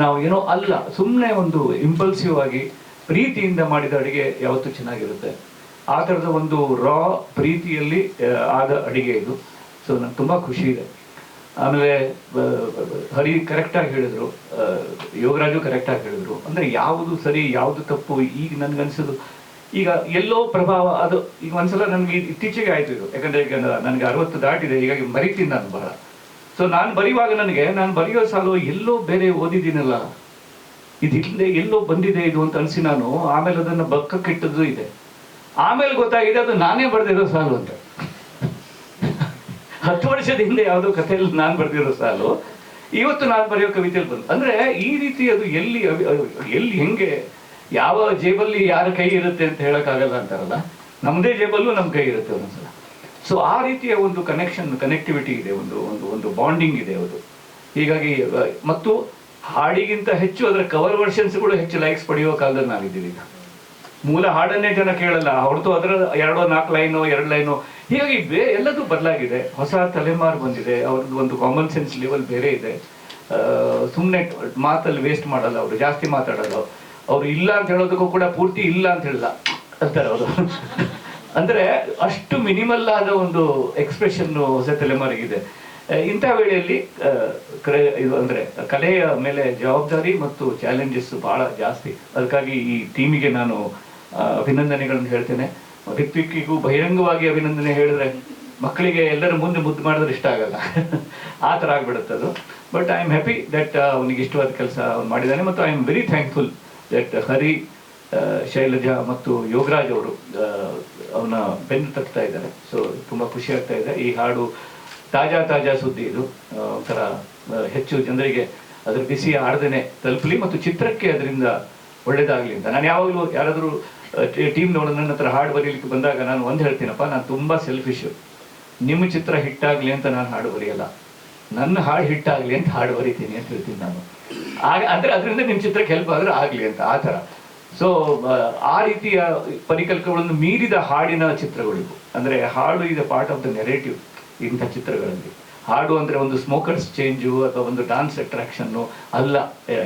ನಾವು ಏನೋ ಅಲ್ಲ, ಸುಮ್ಮನೆ ಒಂದು ಇಂಪಲ್ಸಿವ್ ಆಗಿ ಪ್ರೀತಿಯಿಂದ ಮಾಡಿದ ಅಡುಗೆ ಯಾವತ್ತೂ ಚೆನ್ನಾಗಿರುತ್ತೆ. ಆ ಥರದ ಒಂದು ರಾ ಪ್ರೀತಿಯಲ್ಲಿ ಆದ ಅಡುಗೆ ಇದು. ಸೊ ನನಗೆ ತುಂಬ ಖುಷಿ ಇದೆ. ಆಮೇಲೆ ಹರಿ ಕರೆಕ್ಟಾಗಿ ಹೇಳಿದ್ರು, ಯೋಗರಾಜು ಕರೆಕ್ಟಾಗಿ ಹೇಳಿದ್ರು. ಅಂದರೆ ಯಾವುದು ಸರಿ ಯಾವುದು ತಪ್ಪು ಈಗ ನನಗನ್ಸೋದು, ಈಗ ಎಲ್ಲೋ ಪ್ರಭಾವ ಅದು ಈಗ ಒಂದ್ಸಲ ನನಗೆ ಇತ್ತೀಚೆಗೆ ಆಯಿತು ಇದು. ಯಾಕಂದರೆ ಈಗ ನನಗೆ 60 ದಾಟಿದೆ, ಹೀಗಾಗಿ ಮರಿತೀನಿ ನಾನು ಬಹಳ. ಸೊ ನಾನು ಬರೆಯುವಾಗ ನಾನು ಬರೆಯೋ ಸಾಲು ಎಲ್ಲೋ ಬೇರೆ ಓದಿದ್ದೀನಲ್ಲ, ಇದಿಲ್ಲದೆ ಎಲ್ಲೋ ಬಂದಿದೆ ಇದು ಅಂತ ಅನಿಸಿ ನಾನು ಆಮೇಲೆ ಅದನ್ನು ಬಕ್ಕಕ್ಕಿಟ್ಟದ್ದು ಇದೆ. ಆಮೇಲೆ ಗೊತ್ತಾಗಿದೆ ಅದು ನಾನೇ ಬರೆದಿರೋ ಸಾಲು ಅಂತ. 10 ವರ್ಷದ ಹಿಂದೆ ಯಾವುದೋ ಕಥೆಯಲ್ಲಿ ನಾನು ಬರೆದಿರೋ ಸಾಲು ಇವತ್ತು ನಾನು ಬರೆಯೋ ಕವಿತೆಯಲ್ಲಿ ಬಂತು. ಅಂದರೆ ಈ ರೀತಿ ಅದು ಎಲ್ಲಿ ಹೆಂಗೆ ಯಾವ ಜೇಬಲ್ಲಿ ಯಾರ ಕೈ ಇರುತ್ತೆ ಅಂತ ಹೇಳೋಕ್ಕಾಗಲ್ಲ ಅಂತಾರಲ್ಲ, ನಮ್ಮದೇ ಜೇಬಲ್ಲೂ ನಮ್ಮ ಕೈ ಇರುತ್ತೆ ಒಂದೊಂದ್ಸಲ. ಸೊ ಆ ರೀತಿಯ ಒಂದು ಕನೆಕ್ಟಿವಿಟಿ ಇದೆ, ಒಂದು ಬಾಂಡಿಂಗ್ ಇದೆ ಅದು. ಹೀಗಾಗಿ ಮತ್ತು ಹಾಡಿಗಿಂತ ಹೆಚ್ಚು ಅದರ ಕವರ್ ವರ್ಷನ್ಸ್ಗಳು ಹೆಚ್ಚು ಲೈಕ್ಸ್ ಪಡೆಯುವ ಕಾಲದಲ್ಲಿ ನಾವಿದ್ದೀವಿ. ಈಗ ಮೂಲ ಹಾಡನ್ನೇ ಜನ ಕೇಳಲ್ಲ, ಹೊರತು ಅದರ 2-4 ಲೈನು 2 ಲೈನು. ಹೀಗಾಗಿ ಎಲ್ಲದೂ ಬದಲಾಗಿದೆ, ಹೊಸ ತಲೆಮಾರು ಬಂದಿದೆ, ಅವ್ರದ್ದು ಒಂದು ಕಾಮನ್ ಸೆನ್ಸ್ ಲೆವೆಲ್ ಬೇರೆ ಇದೆ. ಸುಮ್ಮನೆ ಮಾತಲ್ಲಿ ವೇಸ್ಟ್ ಮಾಡಲ್ಲ, ಅವರು ಜಾಸ್ತಿ ಮಾತಾಡಲ್ಲ. ಅವರು ಇಲ್ಲ ಅಂತ ಹೇಳೋದಕ್ಕೂ ಕೂಡ ಪೂರ್ತಿ ಇಲ್ಲ ಅಂತ ಹೇಳಲ್ಲ ಅಂತಾರೆ ಅವರು. ಅಂದರೆ ಅಷ್ಟು ಮಿನಿಮಲ್ ಆದ ಒಂದು ಎಕ್ಸ್ಪ್ರೆಷನ್ನು ಹೊಸ ತಲೆಮಾರಿಗಿದೆ. ಇಂಥ ವೇಳೆಯಲ್ಲಿ ಇದು ಅಂದರೆ ಕಲೆಯ ಮೇಲೆ ಜವಾಬ್ದಾರಿ ಮತ್ತು ಚಾಲೆಂಜಸ್ ಭಾಳ ಜಾಸ್ತಿ. ಅದಕ್ಕಾಗಿ ಈ ಟೀಮಿಗೆ ನಾನು ಅಭಿನಂದನೆಗಳನ್ನು ಹೇಳ್ತೇನೆ. ರಿತ್ವಿಕ್ಕಿಗೂ ಬಹಿರಂಗವಾಗಿ ಅಭಿನಂದನೆ ಹೇಳಿದ್ರೆ ಮಕ್ಕಳಿಗೆ ಎಲ್ಲರ ಮುಂದೆ ಮುದ್ದು ಮಾಡಿದ್ರೆ ಇಷ್ಟ ಆಗಲ್ಲ, ಆ ಥರ ಆಗ್ಬಿಡುತ್ತೆ ಅದು. But I am happy that ಅವನಿಗೆ ಇಷ್ಟವಾದ ಕೆಲಸ ಅವ್ನು ಮಾಡಿದ್ದಾನೆ. ಮತ್ತು I am very thankful that Hari, Shailaja ಮತ್ತು ಯೋಗರಾಜ್ ಅವರು ಅವನ ಬೆನ್ನು ತಟ್ತಾ ಇದ್ದಾರೆ. ಸೊ ತುಂಬ ಖುಷಿ ಆಗ್ತಾ ಇದೆ. ಈ ಹಾಡು ತಾಜಾ ಸುದ್ದಿ, ಇದು ಒಂಥರ ಹೆಚ್ಚು ಜನರಿಗೆ ಅದರ ಬಿಸಿ ಆಡ್ದೇನೆ ತಲುಪಲಿ ಮತ್ತು ಚಿತ್ರಕ್ಕೆ ಅದರಿಂದ ಒಳ್ಳೇದಾಗಲಿ ಅಂತ. ನಾನು ಯಾವಾಗಲೂ ಯಾರಾದರೂ ಟೀಮ್ನವರು ನನ್ನ ಹತ್ರ ಹಾಡು ಬರೀಲಿಕ್ಕೆ ಬಂದಾಗ ನಾನು ಒಂದು ಹೇಳ್ತೀನಪ್ಪ, ನಾನು ತುಂಬ ಸೆಲ್ಫಿಶು. ನಿಮ್ಮ ಚಿತ್ರ ಹಿಟ್ಟಾಗಲಿ ಅಂತ ನಾನು ಹಾಡು ಬರೆಯಲ್ಲ, ನನ್ನ ಹಾಡು ಹಿಟ್ಟಾಗಲಿ ಅಂತ ಹಾಡು ಬರೀತೀನಿ ಅಂತ ಹೇಳ್ತೀನಿ ನಾನು. ಅಂದರೆ ಅದರಿಂದ ನಿಮ್ಮ ಚಿತ್ರಕ್ಕೆ ಹೆಲ್ಪ್ ಆದರೆ ಆಗಲಿ ಅಂತ, ಆ ಥರ. ಸೊ ಆ ರೀತಿಯ ಪರಿಕಲ್ಪನೆಗಳನ್ನು ಮೀರಿದ ಹಾಡಿನ ಚಿತ್ರಗಳಿಗೂ. ಅಂದರೆ ಹಾಡು ಇದೆ ಪಾರ್ಟ್ ಆಫ್ ದ ನೆರೇಟಿವ್ ಇಂಥ ಚಿತ್ರಗಳಲ್ಲಿ. ಹಾಡು ಅಂದರೆ ಒಂದು ಸ್ಮೋಕರ್ಸ್ ಚೇಂಜು ಅಥವಾ ಒಂದು ಡಾನ್ಸ್ ಅಟ್ರಾಕ್ಷನ್ನು ಅಲ್ಲ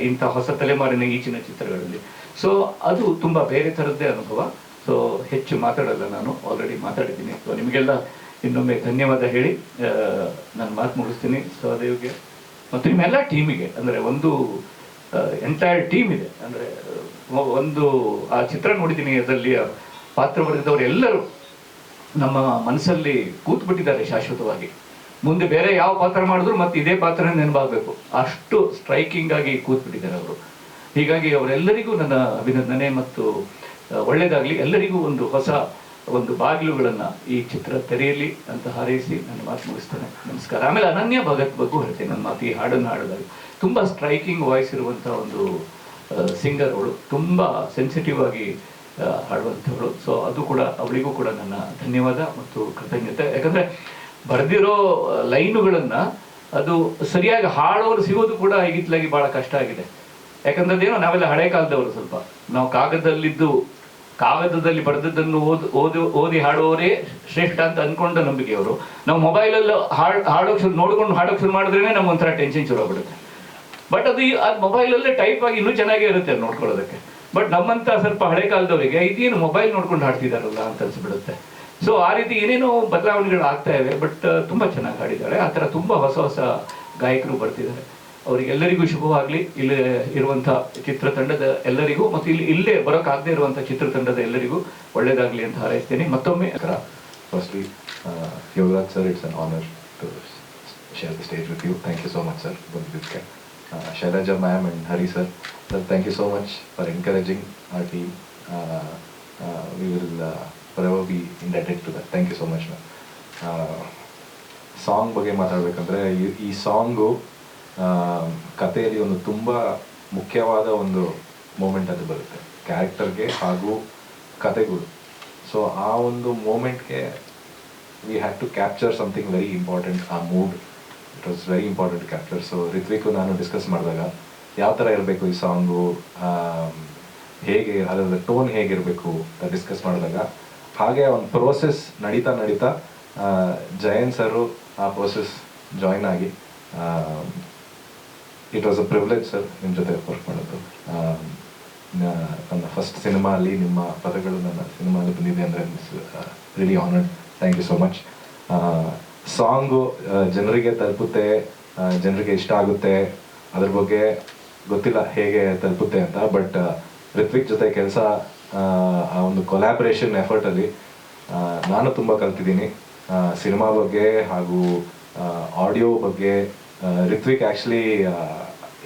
ಇಂಥ ಹೊಸ ತಲೆಮಾರಿನ ಈಚಿನ ಚಿತ್ರಗಳಲ್ಲಿ. ಸೊ ಅದು ತುಂಬ ಬೇರೆ ಥರದ್ದೇ ಅನುಭವ. ಸೊ ಹೆಚ್ಚು ಮಾತಾಡಲ್ಲ, ನಾನು ಆಲ್ರೆಡಿ ಮಾತಾಡಿದ್ದೀನಿ. ಸೊ ನಿಮಗೆಲ್ಲ ಇನ್ನೊಮ್ಮೆ ಧನ್ಯವಾದ ಹೇಳಿ ನಾನು ಮಾತು ಮುಗಿಸ್ತೀನಿ. ಸಹದೇವ್ಗೆ ಮತ್ತು ನಿಮ್ಮೆಲ್ಲ ಟೀಮಿಗೆ, ಅಂದರೆ ಒಂದು ಎಂಟೈರ್ ಟೀಮ್ ಇದೆ. ಅಂದರೆ ಒಂದು ಆ ಚಿತ್ರ ನೋಡಿದ್ದೀನಿ, ಅದರಲ್ಲಿ ಪಾತ್ರ ಬರೆದಿದ್ದವರು ಎಲ್ಲರೂ ನಮ್ಮ ಮನಸ್ಸಲ್ಲಿ ಕೂತ್ಬಿಟ್ಟಿದ್ದಾರೆ ಶಾಶ್ವತವಾಗಿ. ಮುಂದೆ ಬೇರೆ ಯಾವ ಪಾತ್ರ ಮಾಡಿದ್ರು ಮತ್ತೆ ಇದೇ ಪಾತ್ರ ನೆನಪಾಗಬೇಕು, ಅಷ್ಟು ಸ್ಟ್ರೈಕಿಂಗ್ ಆಗಿ ಕೂತ್ಬಿಟ್ಟಿದ್ದಾರೆ ಅವರು. ಹೀಗಾಗಿ ಅವರೆಲ್ಲರಿಗೂ ನನ್ನ ಅಭಿನಂದನೆ ಮತ್ತು ಒಳ್ಳೆಯದಾಗಲಿ. ಎಲ್ಲರಿಗೂ ಒಂದು ಬಾಗಿಲುಗಳನ್ನು ಈ ಚಿತ್ರ ತೆರೆಯಲಿ ಅಂತ ಹಾರೈಸಿ ನನ್ನ ಮಾತು ಮುಗಿಸ್ತೇನೆ. ನಮಸ್ಕಾರ. ಆಮೇಲೆ ಅನನ್ಯ ಭಗತ್ ಬಗ್ಗೆ ಹೇಳ್ತೇನೆ ನನ್ನ ಮಾತು. ಈ ಹಾಡನ್ನು ಹಾಡಿದಾಗ ತುಂಬ ಸ್ಟ್ರೈಕಿಂಗ್ ವಾಯ್ಸ್ ಇರುವಂಥ ಒಂದು ಸಿಂಗರ್ ಅವಳು, ತುಂಬ ಸೆನ್ಸಿಟಿವ್ ಆಗಿ ಹಾಡುವಂಥವಳು. ಸೊ ಅದು ಕೂಡ ಅವಳಿಗೂ ಕೂಡ ನನ್ನ ಧನ್ಯವಾದ ಮತ್ತು ಕೃತಜ್ಞತೆ. ಯಾಕಂದರೆ ಬರೆದಿರೋ ಲೈನುಗಳನ್ನು ಅದು ಸರಿಯಾಗಿ ಹಾಡೋರು ಸಿಗೋದು ಕೂಡ ಈಗಿತ್ಲಾಗಿ ಭಾಳ ಕಷ್ಟ ಆಗಿದೆ. ಯಾಕಂದ್ರೆ ಅದೇನೋ ನಾವೆಲ್ಲ ಹಳೆ ಕಾಲದವರು, ಸ್ವಲ್ಪ ನಾವು ಕಾಗದದಲ್ಲಿ ಬರೆದದ್ದನ್ನು ಓದಿ ಹಾಡುವವರೇ ಶ್ರೇಷ್ಠ ಅಂತ ಅಂದ್ಕೊಂಡ ನಂಬಿಕೆಯವರು. ನಾವು ಮೊಬೈಲಲ್ಲಿ ನೋಡ್ಕೊಂಡು ಹಾಡೋಕೆ ಶುರು ಮಾಡಿದ್ರೇ ನಮ್ಗೆ ಒಂಥರ ಟೆನ್ಷನ್ ಶುರು ಆಗ್ಬಿಡುತ್ತೆ. ಬಟ್ ಅದು ಮೊಬೈಲಲ್ಲೇ ಟೈಪ್ ಆಗಿ ಇನ್ನೂ ಚೆನ್ನಾಗೇ ಇರುತ್ತೆ ಅದು ನೋಡ್ಕೊಳ್ಳೋದಕ್ಕೆ. ಬಟ್ ನಮ್ಮಂಥ ಸ್ವಲ್ಪ ಹಳೆ ಕಾಲದವರಿಗೆ ಇದೇನು ಮೊಬೈಲ್ ನೋಡ್ಕೊಂಡು ಹಾಡ್ತಿದಾರಲ್ಲ ಅಂತ ಅನ್ಸ್ಬಿಡುತ್ತೆ. ಸೊ ಆ ರೀತಿ ಏನೇನೋ ಬದಲಾವಣೆಗಳು ಆಗ್ತಾ ಇವೆ. ಬಟ್ ತುಂಬ ಚೆನ್ನಾಗಿ ಹಾಡಿದ್ದಾರೆ. ಆ ಥರ ತುಂಬ ಹೊಸ ಗಾಯಕರು ಬರ್ತಿದ್ದಾರೆ. ಅವರಿಗೆಲ್ಲರಿಗೂ ಶುಭವಾಗಲಿ. ಇಲ್ಲಿ ಇರುವಂಥ ಚಿತ್ರತಂಡದ ಎಲ್ಲರಿಗೂ ಮತ್ತು ಇಲ್ಲೇ ಬರೋಕ್ಕಾಗದೇ ಇರುವಂಥ ಚಿತ್ರತಂಡದ ಎಲ್ಲರಿಗೂ ಒಳ್ಳೆಯದಾಗಲಿ ಅಂತ ಹಾರೈಸ್ತೇನೆ. ಮತ್ತೊಮ್ಮೆ firstly Yogaraj sir, it's an honour to share the stage with you. Thank you so much sir ಬಂದಿದ್ದಕ್ಕೆ. Shailaja ma'am and Hari sir. Sir, thank you so much for encouraging our team. We will forever be indebted to that. Thank you so much, ma'am. Song ಬಗ್ಗೆ ಮಾತಾಡಬೇಕಂದ್ರೆ ಈ ಸಾಂಗು ಕಥೆಯಲ್ಲಿ ಒಂದು ತುಂಬ ಮುಖ್ಯವಾದ ಒಂದು ಮೂಮೆಂಟ್ ಅದು ಬರುತ್ತೆ ಕ್ಯಾರೆಕ್ಟರ್ಗೆ ಹಾಗೂ ಕತೆಗಳು. ಸೊ ಆ ಒಂದು ಮೂಮೆಂಟ್ಗೆ we had to capture something very important. ಆ mood it was very important capture. So Ritvik ನಾನು ಡಿಸ್ಕಸ್ ಮಾಡಿದಾಗ ಯಾವ ಥರ ಇರಬೇಕು ಈ ಸಾಂಗು, ಹೇಗೆ ಅದರ ಟೋನ್ ಹೇಗಿರಬೇಕು ಅಂತ ಡಿಸ್ಕಸ್ ಮಾಡಿದಾಗ ಹಾಗೆ ಒಂದು ಪ್ರೋಸೆಸ್ ನಡೀತಾ ಜಯಂತ್ ಸರು ಆ ಪ್ರೋಸೆಸ್ ಜಾಯ್ನ್ ಆಗಿ it was a privilege sir ನಿಮ್ಮ ಜೊತೆ ವರ್ಕ್ ಮಾಡೋದು. ನನ್ನ ಫಸ್ಟ್ ಸಿನಿಮಾ ಅಲ್ಲಿ ನಿಮ್ಮ ಪದಗಳು ನನ್ನ ಸಿನಿಮಾದಲ್ಲಿ ಬಂದಿದೆ ಅಂದರೆ really honoured. Thank you so much. Song ಜನರಿಗೆ ತಲುಪುತ್ತೆ, ಜನರಿಗೆ ಇಷ್ಟ ಆಗುತ್ತೆ, ಅದ್ರ ಬಗ್ಗೆ ಗೊತ್ತಿಲ್ಲ ಹೇಗೆ ತಲುಪುತ್ತೆ ಅಂತ. ಬಟ್ ರಿತ್ವಿಕ್ ಜೊತೆ ಕೆಲಸ ಆ ಒಂದು ಕೊಲ್ಯಾಬ್ರೇಷನ್ ಎಫರ್ಟಲ್ಲಿ ನಾನು ತುಂಬ ಕಲ್ತಿದ್ದೀನಿ ಸಿನಿಮಾ ಬಗ್ಗೆ ಹಾಗೂ ಆಡಿಯೋ ಬಗ್ಗೆ. Ritvik actually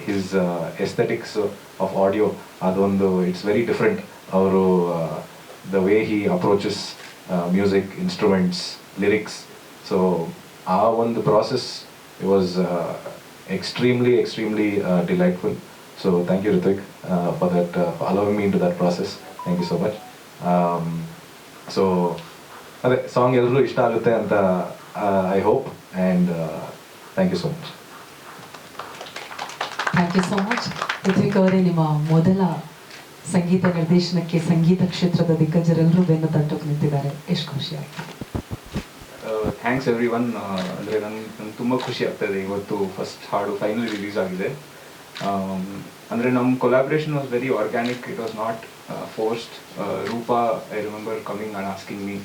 his aesthetics of audio ಅದೊಂದು ಇಟ್ಸ್ ವೆರಿ ಡಿಫ್ರೆಂಟ್. ಅವರು the way he approaches music, instruments, lyrics. So ಆ ಒಂದು process it was extremely delightful. So thank you Ritvik for that, for allowing me into that process. Thank you so much. So ಅದೇ ಸಾಂಗ್ ಎಲ್ಲರೂ ಇಷ್ಟ ಆಗುತ್ತೆ ಅಂತ I hope and thank you so much. Thank you so much. Rithvik ಅವರೇ, ನಿಮ್ಮ ಮೊದಲ ಸಂಗೀತ ನಿರ್ದೇಶನಕ್ಕೆ ಸಂಗೀತ ಕ್ಷೇತ್ರದ ದಿಗ್ಗಜರೆಲ್ಲರೂ ಬೆನ್ನು ತಟ್ಟೋಕೆ ನಿಂತಿದ್ದಾರೆ, ಎಷ್ಟು ಖುಷಿ ಆಗ್ತದೆ? Thanks every one. ಅಂದರೆ ನಂಗೆ ತುಂಬ ಖುಷಿ ಆಗ್ತಾಯಿದೆ. ಇವತ್ತು ಫಸ್ಟ್ ಹಾಡು ಫೈನಲಿ ರಿಲೀಸ್ ಆಗಿದೆ. ಅಂದರೆ ನಮ್ಮ collaboration was very organic, it was not forced. Roopa, I remember coming and asking me,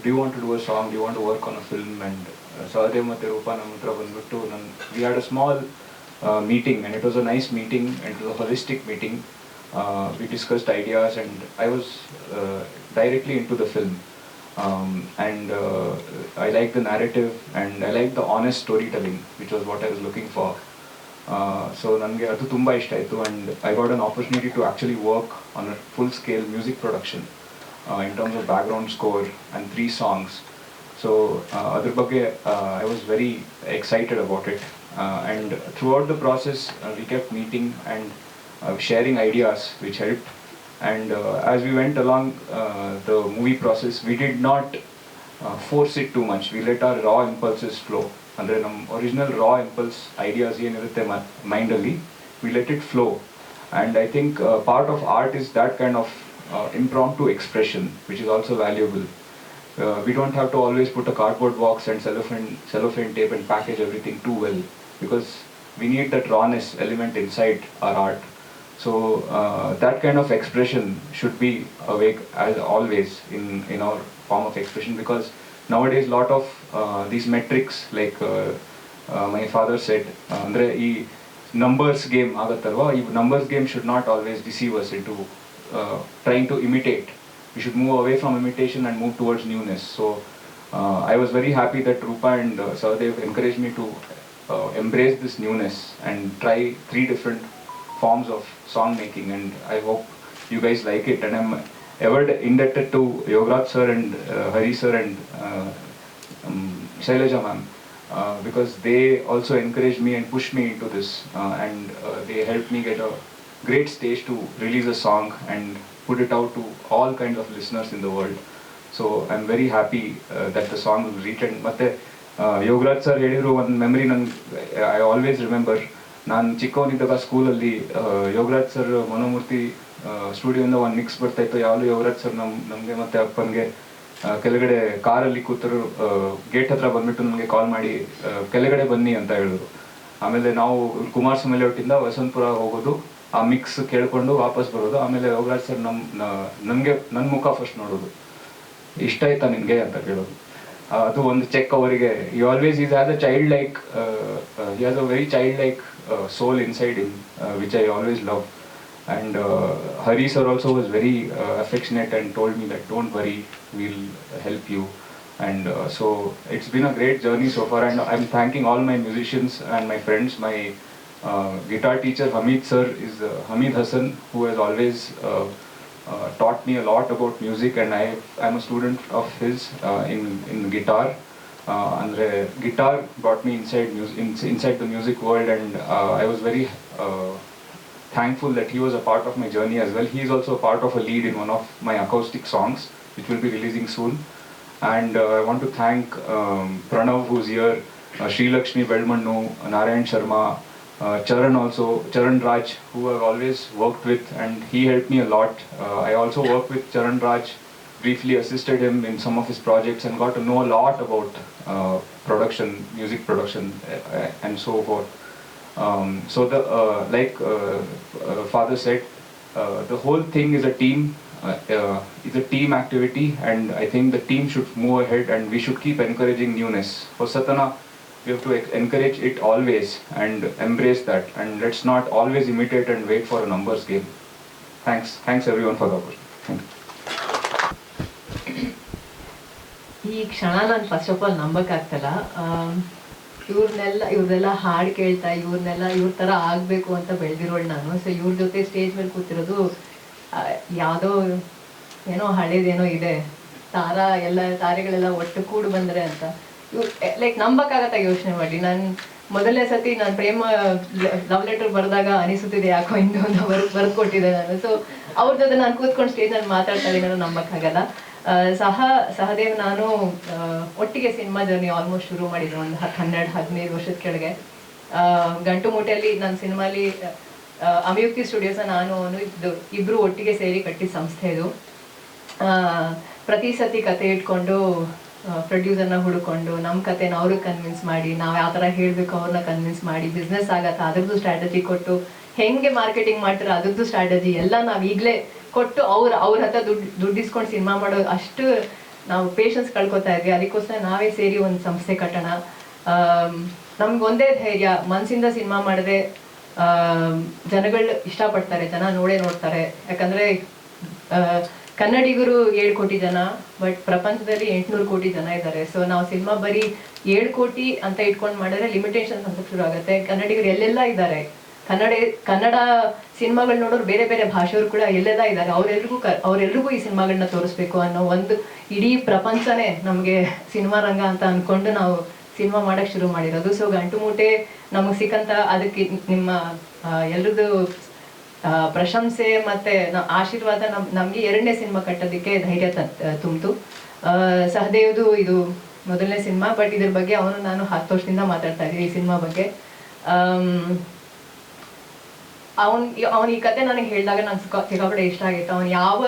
do you want to do a song, do you want to work on a film. And Sahadev ಮತ್ತು ರೂಪಾ ನಮ್ಮ ಹತ್ರ ಬಂದುಬಿಟ್ಟು we had a small meeting, and it was a nice meeting, and it was a holistic meeting. We discussed ideas, and I was directly into the film. And I liked the narrative, and I liked the honest storytelling, which was what I was looking for. So ನನಗೆ ಅದು ತುಂಬ ಇಷ್ಟ ಆಯಿತು, and I got an opportunity to actually work on a full-scale music production in terms of background score and 3 songs. So ಅದ್ರ ಬಗ್ಗೆ I was very excited about it. And throughout the process, we kept meeting and sharing ideas, which helped. And as we went along the movie process, we did not force it too much. We let our raw impulses flow. Andre nam original raw impulse ideas enirutte mind alli, we let it flow. And I think part of art is that kind of impromptu expression, which is also valuable. We don't have to always put a cardboard box and cellophane tape and package everything too well, because we need that rawness element inside our art. So that kind of expression should be awake as always in our form of expression, because nowadays lot of these metrics, like my father said, andre ee numbers game agattalva, ee numbers game should not always deceive us into trying to imitate. We should move away from imitation and move towards newness. So I was very happy that Rupa and Sahadev encouraged me to embrace this newness and try 3 different forms of song making, and I hope you guys like it. And I'm ever indebted to Yogaraj sir and Hari sir and Shailaja ma'am, because they also encouraged me and pushed me into this, and they helped me get a great stage to release a song and put it out to all kinds of listeners in the world. So I'm very happy that the song was reached. ಮತ್ತೆ ಯೋಗರಾಜ್ ಸರ್ ಹೇಳಿರೋ ಒಂದು ಮೆಮರಿ ನಂಗೆ ಐ ಆಲ್ವೇಸ್ ರಿಮೆಂಬರ್. ನಾನು ಚಿಕ್ಕವನಿದ್ದಾಗ ಸ್ಕೂಲಲ್ಲಿ ಯೋಗರಾಜ್ ಸರ್ ಮನೋಮೂರ್ತಿ ಸ್ಟುಡಿಯೋಯಿಂದ ಒಂದು ಮಿಕ್ಸ್ ಬರ್ತಾಯಿತ್ತು. ಯಾವಾಗಲೂ ಯೋಗರಾಜ್ ಸರ್ ನಮಗೆ ಮತ್ತು ಅಪ್ಪನಿಗೆ ಕೆಳಗಡೆ ಕಾರಲ್ಲಿ ಕೂತರು ಗೇಟ್ ಹತ್ರ ಬಂದುಬಿಟ್ಟು ನಮಗೆ ಕಾಲ್ ಮಾಡಿ ಕೆಳಗಡೆ ಬನ್ನಿ ಅಂತ ಹೇಳಿದ್ರು. ಆಮೇಲೆ ನಾವು ಕುಮಾರಸ್ವಾಮಿ ಲೇಔಟಿಂದ ವಸಂತಪುರ ಹೋಗೋದು, ಆ ಮಿಕ್ಸ್ ಕೇಳಿಕೊಂಡು ವಾಪಸ್ ಬರೋದು. ಆಮೇಲೆ ಯೋಗರಾಜ್ ಸರ್ ನಮಗೆ ನನ್ನ ಮುಖ ಫಸ್ಟ್ ನೋಡೋದು, ಇಷ್ಟ ಆಯ್ತಾ ನಿನಗೆ ಅಂತ ಕೇಳೋದು. ಅದು ಒಂದು ಚೆಕ್ ಅವರಿಗೆ. He always is has a child like, he has a very child like soul inside in, which I always love. And Hari sir also was very affectionate and told me that don't worry, we'll help you. And so it's been a great journey so far, and I'm thanking all my musicians and my friends, my guitar teacher Hamid sir is Hamid Hassan, who has always taught me a lot about music, and I'm a student of his in guitar. Andre guitar brought me inside the music world, and I was very thankful that he was a part of my journey as well. He is also a part of a lead in one of my acoustic songs, which will be releasing soon. And I want to thank Pranav, who's here, Sri Lakshmi Belmannu, Narayan Sharma, Charan also, Charan Raj, who I've always worked with, and he helped me a lot. I also worked with Charan Raj, briefly assisted him in some of his projects, and got to know a lot about production, music production, and so forth. So like Father said, the whole thing is a team. It's a team activity, and I think the team should move ahead, and we should keep encouraging newness. For Satana, we have to encourage it always and embrace that, and let's not always imitate and wait for a numbers game. Thanks everyone for the opportunity. Thank you. ಈ ಕ್ಷಣ ನಾನು ಫಸ್ಟ್ ಆಫ್ ಆಲ್ ನಂಬಕ್ಕಾಗ್ತಲ್ಲ. ಇವ್ರನ್ನೆಲ್ಲ ಹಾಡು ಕೇಳ್ತಾ ಇವ್ರ ಥರ ಆಗಬೇಕು ಅಂತ ಬೆಳೆದಿರೋಳು ನಾನು. ಸೊ ಇವ್ರ ಜೊತೆ ಸ್ಟೇಜ್ ಮೇಲೆ ಕೂತಿರೋದು ಯಾವುದೋ ಏನೋ ಹಳೇದೇನೋ ಇದೆ, ತಾರೆಗಳೆಲ್ಲ ಒಟ್ಟು ಕೂಡು ಬಂದರೆ ಅಂತ. ಲೈಕ್ ನಂಬಕ್ಕಾಗತ್ತ ಯೋಚನೆ ಮಾಡಿ. ನಾನು ಮೊದಲನೇ ಸತಿ ನಾನು ಪ್ರೇಮ ಲವ್ ಲೆಟರ್ ಬರೆದಾಗ ಅನಿಸುತ್ತಿದೆ ಯಾಕೋ ಇಂದು ಒಂದು ಬರೆದು ಕೊಟ್ಟಿದ್ದೆ ನಾನು. ಸೊ ಅವ್ರ ಜೊತೆ ನಾನು ಕೂತ್ಕೊಂಡು ಸ್ಟೇಜ್ನಲ್ಲಿ ಮಾತಾಡ್ತಾ ಇದ್ದೀನಿ, ನಂಬಕ್ಕಾಗಲ್ಲ. ಸಹದೇವ್ ನಾನು ಒಟ್ಟಿಗೆ ಸಿನಿಮಾ ಜರ್ನಿ ಆಲ್ಮೋಸ್ಟ್ ಶುರು ಮಾಡಿದ್ದೆ ಒಂದು 12-15 ವರ್ಷದ ಕೆಳಗೆ. ಗಂಟು ಮೂಟೆಯಲ್ಲಿ ನನ್ನ ಸಿನಿಮಾಲಿ ಅಮಯುಕ್ತಿ ಸ್ಟುಡಿಯೋಸ್ ನಾನು ಇಬ್ರು ಒಟ್ಟಿಗೆ ಸೇರಿ ಕಟ್ಟಿದ ಸಂಸ್ಥೆ ಇದು. ಪ್ರತಿ ಸತಿ ಕತೆ ಇಟ್ಕೊಂಡು ಪ್ರೊಡ್ಯೂಸರ್ನ ಹುಡುಕೊಂಡು ನಮ್ಮ ಕತೆನ ಅವ್ರಿಗೆ ಕನ್ವಿನ್ಸ್ ಮಾಡಿ, ನಾವು ಯಾವ ಥರ ಹೇಳಬೇಕು ಅವ್ರನ್ನ ಕನ್ವಿನ್ಸ್ ಮಾಡಿ, ಬಿಸ್ನೆಸ್ ಆಗತ್ತಾ ಅದ್ರದ್ದು ಸ್ಟ್ರಾಟಜಿ ಕೊಟ್ಟು, ಹೆಂಗೆ ಮಾರ್ಕೆಟಿಂಗ್ ಮಾಡ್ತಾರೆ ಅದ್ರದ್ದು ಸ್ಟ್ರಾಟಜಿ ಎಲ್ಲ ನಾವು ಈಗಲೇ ಕೊಟ್ಟು ಅವ್ರ ಹತ್ರ ದುಡ್ಡು ಇಸ್ಕೊಂಡು ಸಿನಿಮಾ ಮಾಡೋ ಅಷ್ಟು ನಾವು ಪೇಷನ್ಸ್ ಕಳ್ಕೊತಾ ಇದ್ವಿ. ಅದಕ್ಕೋಸ್ಕರ ನಾವೇ ಸೇರಿ ಒಂದು ಸಂಸ್ಥೆ ಕಟ್ಟೋಣ. ನಮ್ಗೊಂದೇ ಧೈರ್ಯ, ಮನಸ್ಸಿಂದ ಸಿನಿಮಾ ಮಾಡಿದ್ರೆ ಜನಗಳು ಇಷ್ಟಪಡ್ತಾರೆ, ಜನ ನೋಡ್ತಾರೆ. ಯಾಕಂದರೆ ಕನ್ನಡಿಗರು 7 ಕೋಟಿ ಜನ, ಬಟ್ ಪ್ರಪಂಚದಲ್ಲಿ 800 ಕೋಟಿ ಜನ ಇದ್ದಾರೆ. ಸೊ ನಾವು ಸಿನಿಮಾ ಬರೀ 7 ಕೋಟಿ ಅಂತ ಇಟ್ಕೊಂಡು ಮಾಡಿದ್ರೆ ಲಿಮಿಟೇಷನ್ಸ್ ಅಂತ ಶುರು ಆಗುತ್ತೆ. ಕನ್ನಡಿಗರು ಎಲ್ಲೆಲ್ಲ ಇದ್ದಾರೆ, ಕನ್ನಡ ಸಿನಿಮಾಗಳು ನೋಡೋರು ಬೇರೆ ಬೇರೆ ಭಾಷೆಯವರು ಕೂಡ ಎಲ್ಲೆಲ್ಲ ಇದ್ದಾರೆ, ಅವರೆಲ್ರಿಗೂ ಈ ಸಿನಿಮಾಗಳನ್ನ ತೋರಿಸ್ಬೇಕು ಅನ್ನೋ ಒಂದು ಇಡೀ ಪ್ರಪಂಚನೇ ನಮಗೆ ಸಿನಿಮಾ ರಂಗ ಅಂತ ಅಂದ್ಕೊಂಡು ನಾವು ಸಿನಿಮಾ ಮಾಡೋಕ್ಕೆ ಶುರು ಮಾಡಿರೋದು. ಸೊ ಗಂಟು ಮೂಟೆ ನಮಗೆ ಸಿಕ್ಕಂತ ಅದಕ್ಕೆ ನಿಮ್ಮ ಎಲ್ರದ್ದು ಪ್ರಶಂಸೆ ಮತ್ತು ಆಶೀರ್ವಾದ ನಮಗೆ 2ನೇ ಸಿನಿಮಾ ಕಟ್ಟೋದಕ್ಕೆ ಧೈರ್ಯ ತುಂಬಿತು. ಸಹದೇವ್ದು ಇದು ಮೊದಲನೇ ಸಿನಿಮಾ, ಬಟ್ ಇದ್ರ ಬಗ್ಗೆ ನಾನು 10 ವರ್ಷದಿಂದ ಮಾತಾಡ್ತಾ ಇದ್ದೀನಿ ಈ ಸಿನಿಮಾ ಬಗ್ಗೆ. ಅವನು ಈ ಕತೆ ನನಗೆ ಹೇಳಿದಾಗ ನಂಗೆ ಸಿಕ್ಕಾಪಟ್ಟೆ ಇಷ್ಟ ಆಗಿತ್ತು. ಅವನು ಯಾವ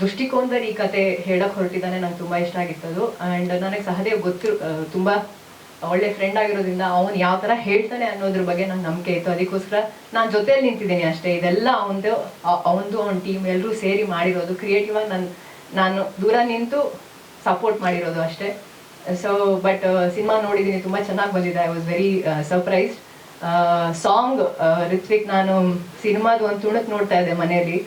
ದೃಷ್ಟಿಕೋನದಲ್ಲಿ ಈ ಕತೆ ಹೇಳಕ್ಕೆ ಹೊರಟಿದ್ದಾನೆ ನಂಗೆ ತುಂಬ ಇಷ್ಟ ಆಗಿತ್ತದು. ಆ್ಯಂಡ್ ನನಗೆ ಸಹದೇವ್ ತುಂಬ ಒಳ್ಳೆ ಫ್ರೆಂಡ್ ಆಗಿರೋದ್ರಿಂದ ಅವನು ಯಾವ ಥರ ಹೇಳ್ತಾನೆ ಅನ್ನೋದ್ರ ಬಗ್ಗೆ ನಂಗೆ ನಂಬಿಕೆ ಇತ್ತು. ಅದಕ್ಕೋಸ್ಕರ ನಾನು ಜೊತೆಯಲ್ಲಿ ನಿಂತಿದ್ದೀನಿ ಅಷ್ಟೇ. ಇದೆಲ್ಲ ಅವನದು ಅವನ ಟೀಮ್ ಎಲ್ಲರೂ ಸೇರಿ ಮಾಡಿರೋದು. ಕ್ರಿಯೇಟಿವ್ ಆಗಿ ನಾನು ದೂರ ನಿಂತು ಸಪೋರ್ಟ್ ಮಾಡಿರೋದು ಅಷ್ಟೇ. ಸೊ ಬಟ್ ಸಿನಿಮಾ ನೋಡಿದ್ದೀನಿ, ತುಂಬ ಚೆನ್ನಾಗಿ ಬಂದಿದೆ. I was very surprised. Song Ritvik, ನಾನು ಸಿನಿಮಾದ ಒಂದು ತುಣುಕ್ ನೋಡ್ತಾ ಇದ್ದೆ ಮನೆಯಲ್ಲಿ.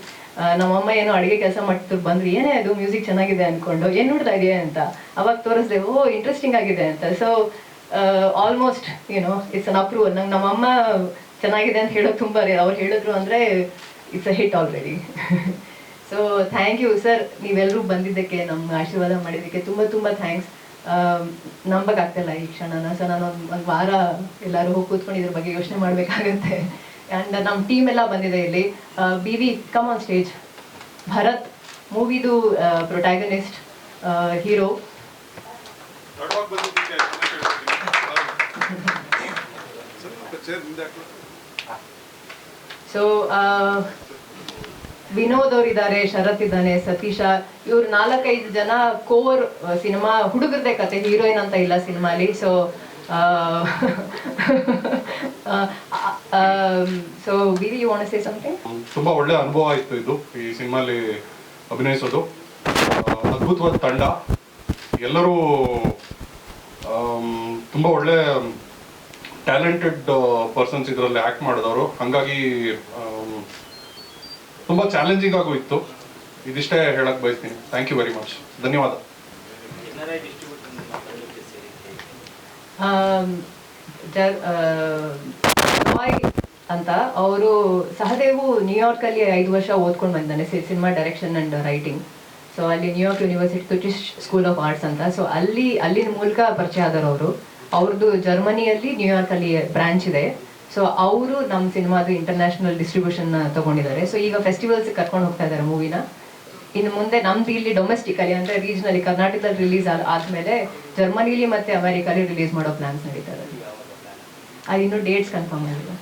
ನಮ್ಮಮ್ಮ ಏನೋ ಅಡುಗೆ ಕೆಲಸ ಮಾಡ್ತಿದ್ರು, ಬಂದ್ರು, ಏನೇ ಅದು ಮ್ಯೂಸಿಕ್ ಚೆನ್ನಾಗಿದೆ ಅಂದ್ಕೊಂಡು, ಏನು ನೋಡ್ತಾ ಇದೆಯಾ ಅಂತ ಅವಾಗ ತೋರಿಸ್ದೆ. ಓ ಇಂಟ್ರೆಸ್ಟಿಂಗ್ ಆಗಿದೆ ಅಂತ. So almost it's an approval. ನಂಗೆ ನಮ್ಮಮ್ಮ ಚೆನ್ನಾಗಿದೆ ಅಂತ ಹೇಳೋದು ತುಂಬ ಅವ್ರು ಹೇಳಿದ್ರು ಅಂದರೆ it's a hit already. So thank you sir, ನೀವೆಲ್ಲರೂ ಬಂದಿದ್ದಕ್ಕೆ, ನಮ್ಗೆ ಆಶೀರ್ವಾದ ಮಾಡಿದ್ದಕ್ಕೆ ತುಂಬ ಥ್ಯಾಂಕ್ಸ್. ನಂಬಕ್ಕಾಗ್ತಿಲ್ಲ ಈ ಕ್ಷಣನ. ಸೊ ನಾನು ಒಂದು ವಾರ ಎಲ್ಲರೂ ಹೋಗಿ ಕೂತ್ಕೊಂಡು ಇದ್ರ ಬಗ್ಗೆ ಯೋಚನೆ ಮಾಡಬೇಕಾಗತ್ತೆ. ಆ್ಯಂಡ್ ನಮ್ಮ ಟೀಮ್ ಎಲ್ಲ ಬಂದಿದೆ ಇಲ್ಲಿ. BV come on stage. Bharath ಮೂವಿದು ಪ್ರೊಟ್ಯಾಗನಿಸ್ಟ್, ಹೀರೋ. ಸೊ ವಿನೋದ್ ಅವರಿದ್ದಾರೆ, ಶರತ್ ಇದ್ದಾನೆ, ಸತೀಶ, ಇವ್ರು 4-5 ಜನ ಕೋರ್ ಸಿನಿಮಾ ಹುಡುಗರದೇ ಕತೆ, ಹೀರೋಯಿನ್ ಅಂತ ಇಲ್ಲ ಸಿನಿಮಾಲಿ. ಸೊ ವಿವಿ, you want to say something? ತುಂಬ ಒಳ್ಳೆ ಅನುಭವ ಆಯಿತು ಇದು, ಈ ಸಿನಿಮಾಲಿ ಅಭಿನಯಿಸೋದು. ಅದ್ಭುತವಾದ ತಂಡ, ಎಲ್ಲರೂ ತುಂಬ ಒಳ್ಳೆ ಟ್ಯಾಲೆಂಟೆಡ್ ಪರ್ಸನ್ಸ್ ಇದರಲ್ಲಿ ಆ್ಯಕ್ಟ್ ಮಾಡಿದವರು. ಹಾಗಾಗಿ ತುಂಬ ಚಾಲೆಂಜಿಂಗ್ ಆಗೂ ಇತ್ತು. ಇದಿಷ್ಟೇ ಹೇಳಕ್ಕೆ ಬಯಸ್ತೀನಿ. Thank you very much. ಧನ್ಯವಾದ. ರಾಯ್ ಅಂತ. ಅವರು ಸಹದೇವು ನ್ಯೂಯಾರ್ಕಲ್ಲಿ 5 ವರ್ಷ ಓದ್ಕೊಂಡು ಬಂದಾನೆ cinema direction and writing. So ಅಲ್ಲಿ New York university Tisch school of arts ಅಂತ. ಸೊ ಅಲ್ಲಿನ ಮೂಲಕ ಪರಿಚಯ ಆದರು ಅವರು. ಅವ್ರದ್ದು ಜರ್ಮನಿಯಲ್ಲಿ ನ್ಯೂಯಾರ್ಕಲ್ಲಿ ಬ್ರಾಂಚ್ ಇದೆ. ಸೊ ಅವರು ನಮ್ಮ ಸಿನಿಮಾದು ಇಂಟರ್ನ್ಯಾಷನಲ್ ಡಿಸ್ಟ್ರಿಬ್ಯೂಷನ್ ತಗೊಂಡಿದ್ದಾರೆ. ಸೊ ಈಗ ಫೆಸ್ಟಿವಲ್ಸ್ ಕರ್ಕೊಂಡು ಹೋಗ್ತಾ ಇದ್ದಾರೆ ಮೂವಿನ. ಇನ್ನು ಮುಂದೆ ನಮ್ದು ಇಲ್ಲಿ ಡೊಮೆಸ್ಟಿಕಲಿ ಅಂದರೆ ರೀಜನಲಿ ಕರ್ನಾಟಕದಲ್ಲಿ ರಿಲೀಸ್ ಆದಮೇಲೆ ಜರ್ಮನಿಲಿ ಮತ್ತು ಅಮೆರಿಕಲ್ಲಿ ರಿಲೀಸ್ ಮಾಡೋ ಪ್ಲಾನ್ಸ್ ನಡೀತಾ ಇದೆ. ಅದು ಇನ್ನೂ ಡೇಟ್ಸ್ ಕನ್ಫರ್ಮ್ ಆಗಿಲ್ಲ.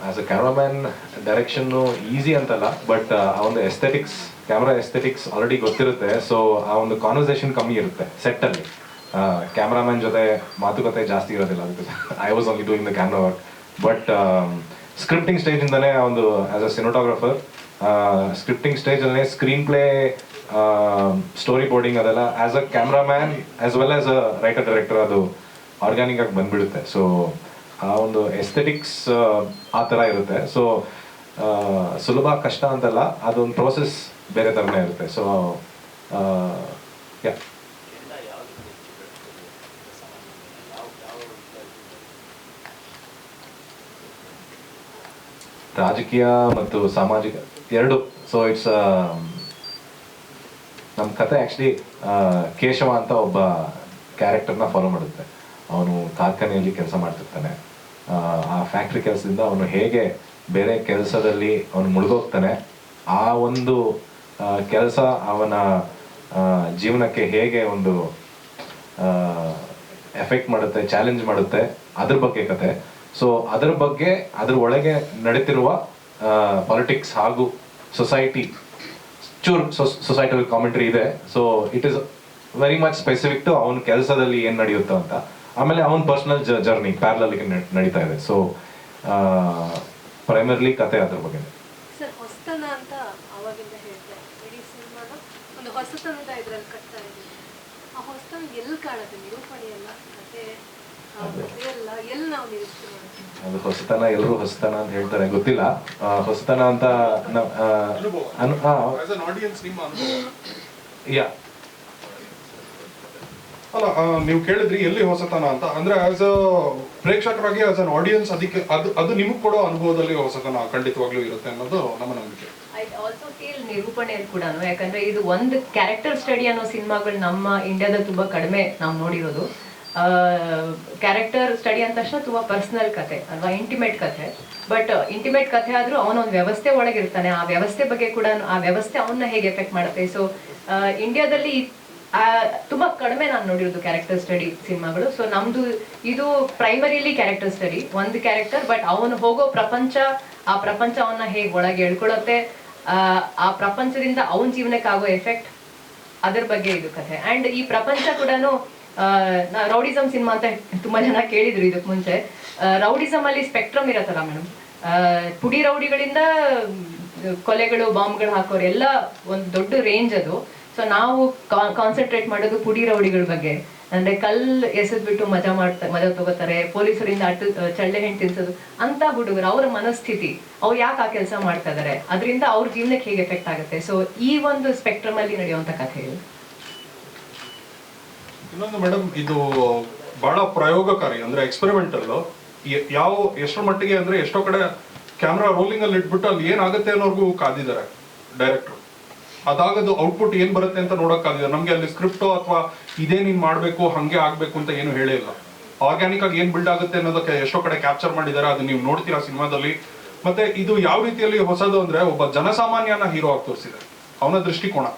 As a cameraman direction easy ಅಂತಲ್ಲ, ಬಟ್ ಆ ಒಂದು ಎಸ್ಥೆಟಿಕ್ಸ್, ಕ್ಯಾಮ್ರಾ ಎಸ್ಥೆಟಿಕ್ಸ್ ಆಲ್ರೆಡಿ ಗೊತ್ತಿರುತ್ತೆ. ಸೊ ಆ ಒಂದು ಕಾನ್ವರ್ಸೇಷನ್ ಕಮ್ಮಿ ಇರುತ್ತೆ ಸೆಟ್ಟಲ್ಲಿ. ಕ್ಯಾಮ್ರಾಮ್ಯಾನ್ ಜೊತೆ ಮಾತುಕತೆ ಜಾಸ್ತಿ ಇರೋದಿಲ್ಲ, ಅದಕ್ಕೆ I was only doing the camera work. But scripting ಸ್ಟೇಜಿಂದನೇ ಒಂದು ಆಸ್ ಅ ಸಿನಿಮಾಟೋಗ್ರಫರ್ ಸ್ಕ್ರಿಪ್ಟಿಂಗ್ ಸ್ಟೇಜಲ್ಲೇ ಸ್ಕ್ರೀನ್ ಪ್ಲೇ, ಸ್ಟೋರಿ ಬೋರ್ಡಿಂಗ್ ಅದೆಲ್ಲ as a cameraman as well as a writer director ಅದು ಆರ್ಗ್ಯಾನಿಕ್ ಆಗಿ ಬಂದ್ಬಿಡುತ್ತೆ. ಸೊ ಆ ಒಂದು ಎಸ್ಥೆಟಿಕ್ಸ್ ಆ ಥರ ಇರುತ್ತೆ. ಸೊ ಸುಲಭ ಕಷ್ಟ ಅಂತಲ್ಲ, ಅದೊಂದು ಪ್ರೋಸೆಸ್ ಬೇರೆ ಥರನೇ ಇರುತ್ತೆ. ಸೊ ಯಾ ರಾಜಕೀಯ ಮತ್ತು ಸಾಮಾಜಿಕ ಎರಡು. ಸೊ ಇಟ್ಸ್ ನಮ್ಮ ಕತೆ ಆ್ಯಕ್ಚುಲಿ ಕೇಶವ ಅಂತ ಒಬ್ಬ ಕ್ಯಾರೆಕ್ಟರ್ನ ಫಾಲೋ ಮಾಡುತ್ತೆ. ಅವನು ಕಾರ್ಖಾನೆಯಲ್ಲಿ ಕೆಲಸ ಮಾಡ್ತಿರ್ತಾನೆ. ಆ ಫ್ಯಾಕ್ಟ್ರಿ ಕೆಲಸದಿಂದ ಅವನು ಹೇಗೆ ಬೇರೆ ಕೆಲಸದಲ್ಲಿ ಅವನು ಮುಳುಗೋಗ್ತಾನೆ, ಆ ಒಂದು ಕೆಲಸ ಅವನ ಜೀವನಕ್ಕೆ ಹೇಗೆ ಒಂದು ಎಫೆಕ್ಟ್ ಮಾಡುತ್ತೆ, ಚಾಲೆಂಜ್ ಮಾಡುತ್ತೆ, ಅದ್ರ ಬಗ್ಗೆ ಕತೆ. ಸೊ ಅದ್ರ ಬಗ್ಗೆ ಅದ್ರ ಒಳಗೆ ನಡೀತಿರುವ ಪಾಲಿಟಿಕ್ಸ್ ಹಾಗೂ ಸೊಸೈಟಿ, ಸೊಸೈಟಲ್ ಕಾಮೆಂಟ್ರಿ ಇದೆ. So it is very much specific to ಅವನ ಕೆಲಸದಲ್ಲಿ ಏನು ನಡೆಯುತ್ತೋ ಅಂತ. ಆಮೇಲೆ ಅವನ ಪರ್ಸನಲ್ ಜರ್ನಿ ಪ್ಯಾರಲಲ್ಗೆ ನಡೀತಾ ಇದೆ. ಸೊ ಪ್ರೈಮರ್ಲಿ ಕತೆ ಅದ್ರ ಬಗ್ಗೆ. ಸರ್, ಹೊಸತನ ಅಂತ ಅವಾಗಿಂದ ಹೇಳ್ತಾರೆ, ಇಡೀ ಸಿನಿಮಾನ ಒಂದು ಹೊಸತನದ ಇದ್ರಲ್ಲಿ ಕಟ್ತಾ ಇದ್ದೀವಿ. ಆ ಹೊಸತನ ಎಲ್ಲಿ ಕಾಣುತ್ತೆ? ನಿರೂಪಣೆ ಎಲ್ಲ ಮತ್ತೆ ಎಲ್ಲ ಎಲ್ಲಿ ನಾವು ನಿರೀಕ್ಷೆ ಮಾಡ್ತೀವಿ? ಅದು ಹೊಸತನ, ಎಲ್ಲರೂ ಹೊಸತನ ಅಂತ ಹೇಳ್ತಾರೆ, ಗೊತ್ತಿಲ್ಲ. ಹೊಸತನ ಅಂತ ಯಾ ಅಲ್ಲ, ನೀವು ಕೇಳಿದ್ರಿ ಎಲ್ಲಿ ಹೊಸತನ ಅಂತ. ಅಂದ್ರೆ ಆಸ್ ಅ ಪ್ರೇಕ್ಷಕರಾಗಿ ಆಸ್ ಅನ್ ಆಡಿಯನ್ಸ್ ಅದಕ್ಕೆ ಅದು ನಿಮಗೆ ಕೊಡೋ ಅನುಭವದಲ್ಲಿ ಹೊಸತನ ಖಂಡಿತವಾಗ್ಲೂ ಇರುತ್ತೆ ಅನ್ನೋದು ನಮ್ಮ ನಂಬಿಕೆ. ಐ ಆಲ್ಸೋ ಫೀಲ್ ನಿರೂಪಣೆಯಲ್ಲಿ ಕೂಡ, ಯಾಕಂದ್ರೆ ಇದು ಒಂದು ಕ್ಯಾರೆಕ್ಟರ್ ಸ್ಟಡಿ ಅನ್ನೋ ಸಿನಿಮಾಗಳು ನಮ್ಮ ಇಂಡಿಯಾದಲ್ಲಿ ತುಂಬಾ ಕಡಿಮೆ ನಾವು ನೋಡಿರೋದು. ಕ್ಯಾರೆಕ್ಟರ್ ಸ್ಟಡಿ ಅಂದ ತಕ್ಷಣ ತುಂಬಾ ಪರ್ಸನಲ್ ಕತೆ ಅಲ್ವಾ, ಇಂಟಿಮೇಟ್ ಕತೆ. ಬಟ್ ಇಂಟಿಮೇಟ್ ಕಥೆ ಆದ್ರೂ ಅವನೊಂದು ವ್ಯವಸ್ಥೆ ಒಳಗಿರ್ತಾನೆ. ಆ ವ್ಯವಸ್ಥೆ ಬಗ್ಗೆ ಕೂಡ, ಆ ವ್ಯವಸ್ಥೆ ಅವನ್ನ ಹೇಗೆ ಎಫೆಕ್ಟ್ ಮಾಡುತ್ತೆ. ಸೊ ಇಂಡಿಯಾದಲ್ಲಿ ತುಂಬಾ ಕಡಿಮೆ ನಾನು ನೋಡಿರೋದು ಕ್ಯಾರೆಕ್ಟರ್ ಸ್ಟಡಿ ಸಿನಿಮಾಗಳು. ಸೊ ನಮ್ದು ಇದು ಪ್ರೈಮರಿಲಿ ಕ್ಯಾರೆಕ್ಟರ್ ಸ್ಟಡಿ, ಒಂದು ಕ್ಯಾರೆಕ್ಟರ್, ಬಟ್ ಅವನು ಹೋಗೋ ಪ್ರಪಂಚ, ಆ ಪ್ರಪಂಚ ಅವನ್ನ ಹೇಗೆ ಒಳಗೆ ಎಳ್ಕೊಳತ್ತೆ, ಆ ಪ್ರಪಂಚದಿಂದ ಅವನ ಜೀವನಕ್ಕೆ ಆಗೋ ಎಫೆಕ್ಟ್, ಅದ್ರ ಬಗ್ಗೆ ಇದು ಕಥೆ. ಅಂಡ್ ಈ ಪ್ರಪಂಚ ಕೂಡ ರೌಡಿಸಮ್ ಸಿನಿಮಾ ಅಂತ ತುಂಬಾ ಜನ ಕೇಳಿದ್ರು ಇದಕ್ಕೆ ಮುಂಚೆ. ರೌಡಿಸಮ್ ಅಲ್ಲಿ ಸ್ಪೆಕ್ಟ್ರಮ್ ಇರತ್ತಲ್ಲ ಮೇಡಮ್, ಪುಡಿ ರೌಡಿಗಳಿಂದ ಕೊಲೆಗಳು, ಬಾಂಬ್ಗಳು ಹಾಕೋರು ಎಲ್ಲ ಒಂದು ದೊಡ್ಡ ರೇಂಜ್ ಅದು. ಸೊ ನಾವು ಕಾನ್ಸಂಟ್ರೇಟ್ ಮಾಡೋದು ಪುಡಿ ರೌಡಿಗಳ ಬಗ್ಗೆ. ಅಂದ್ರೆ ಕಲ್ಲು ಎಸೆದ್ಬಿಟ್ಟು ಮಜಾ ತಗೋತಾರೆ, ಪೊಲೀಸರಿಂದ ಚಳ್ಳೆ ಹೆಣ್ಣು ತಿನ್ಸೋದು ಅಂತ ಹುಡುಗರು, ಅವರ ಮನಸ್ಥಿತಿ, ಅವ್ರು ಯಾಕೆ ಆ ಕೆಲಸ ಮಾಡ್ತಾ ಇದಾರೆ, ಅದರಿಂದ ಅವ್ರ ಜೀವನಕ್ಕೆ ಹೇಗೆ ಎಫೆಕ್ಟ್ ಆಗುತ್ತೆ. ಸೊ ಈ ಒಂದು ಸ್ಪೆಕ್ಟ್ರಮ್ ಅಲ್ಲಿ ನಡೆಯುವಂತ ಕಥೆ ಇದು. ಇನ್ನೊಂದು ಮೇಡಮ್, ಇದು ಬಹಳ ಪ್ರಯೋಗಕಾರಿ, ಅಂದ್ರೆ ಎಕ್ಸ್ಪೆರಿಮೆಂಟಲ್. ಎಷ್ಟರ ಮಟ್ಟಿಗೆ ಅಂದ್ರೆ ಎಷ್ಟೋ ಕಡೆ ಕ್ಯಾಮ್ರಾ ರೋಲಿಂಗ್ ಅಲ್ಲಿ ಇಟ್ಬಿಟ್ಟು ಅಲ್ಲಿ ಏನಾಗುತ್ತೆ ಅನ್ನೋರ್ಗೂ ಕಾದಿದ್ದಾರೆ ಡೈರೆಕ್ಟರ್. ಅದಾಗದು ಔಟ್ಪುಟ್ ಏನ್ ಬರುತ್ತೆ ಅಂತ ನೋಡಕ್ ಕಾದಿದ್ದಾರೆ. ನಮ್ಗೆ ಅಲ್ಲಿ ಸ್ಕ್ರಿಪ್ಟೋ ಅಥವಾ ಇದೇ ನೀನ್ ಮಾಡ್ಬೇಕು, ಹಂಗೆ ಆಗ್ಬೇಕು ಅಂತ ಏನು ಹೇಳಿಲ್ಲ. ಆರ್ಗ್ಯಾನಿಕ್ ಆಗಿ ಏನ್ ಬಿಲ್ಡ್ ಆಗುತ್ತೆ ಅನ್ನೋದಕ್ಕೆ ಎಷ್ಟೋ ಕಡೆ ಕ್ಯಾಪ್ಚರ್ ಮಾಡಿದ್ದಾರೆ. ಅದು ನೀವು ನೋಡ್ತೀರಾ ಸಿನಿಮಾದಲ್ಲಿ. ಮತ್ತೆ ಇದು ಯಾವ ರೀತಿಯಲ್ಲಿ ಹೊಸದು ಅಂದ್ರೆ ಒಬ್ಬ ಜನಸಾಮಾನ್ಯನ ಹೀರೋ ಆಗಿ ತೋರಿಸಿದೆ, ಅವನ ದೃಷ್ಟಿಕೋನ.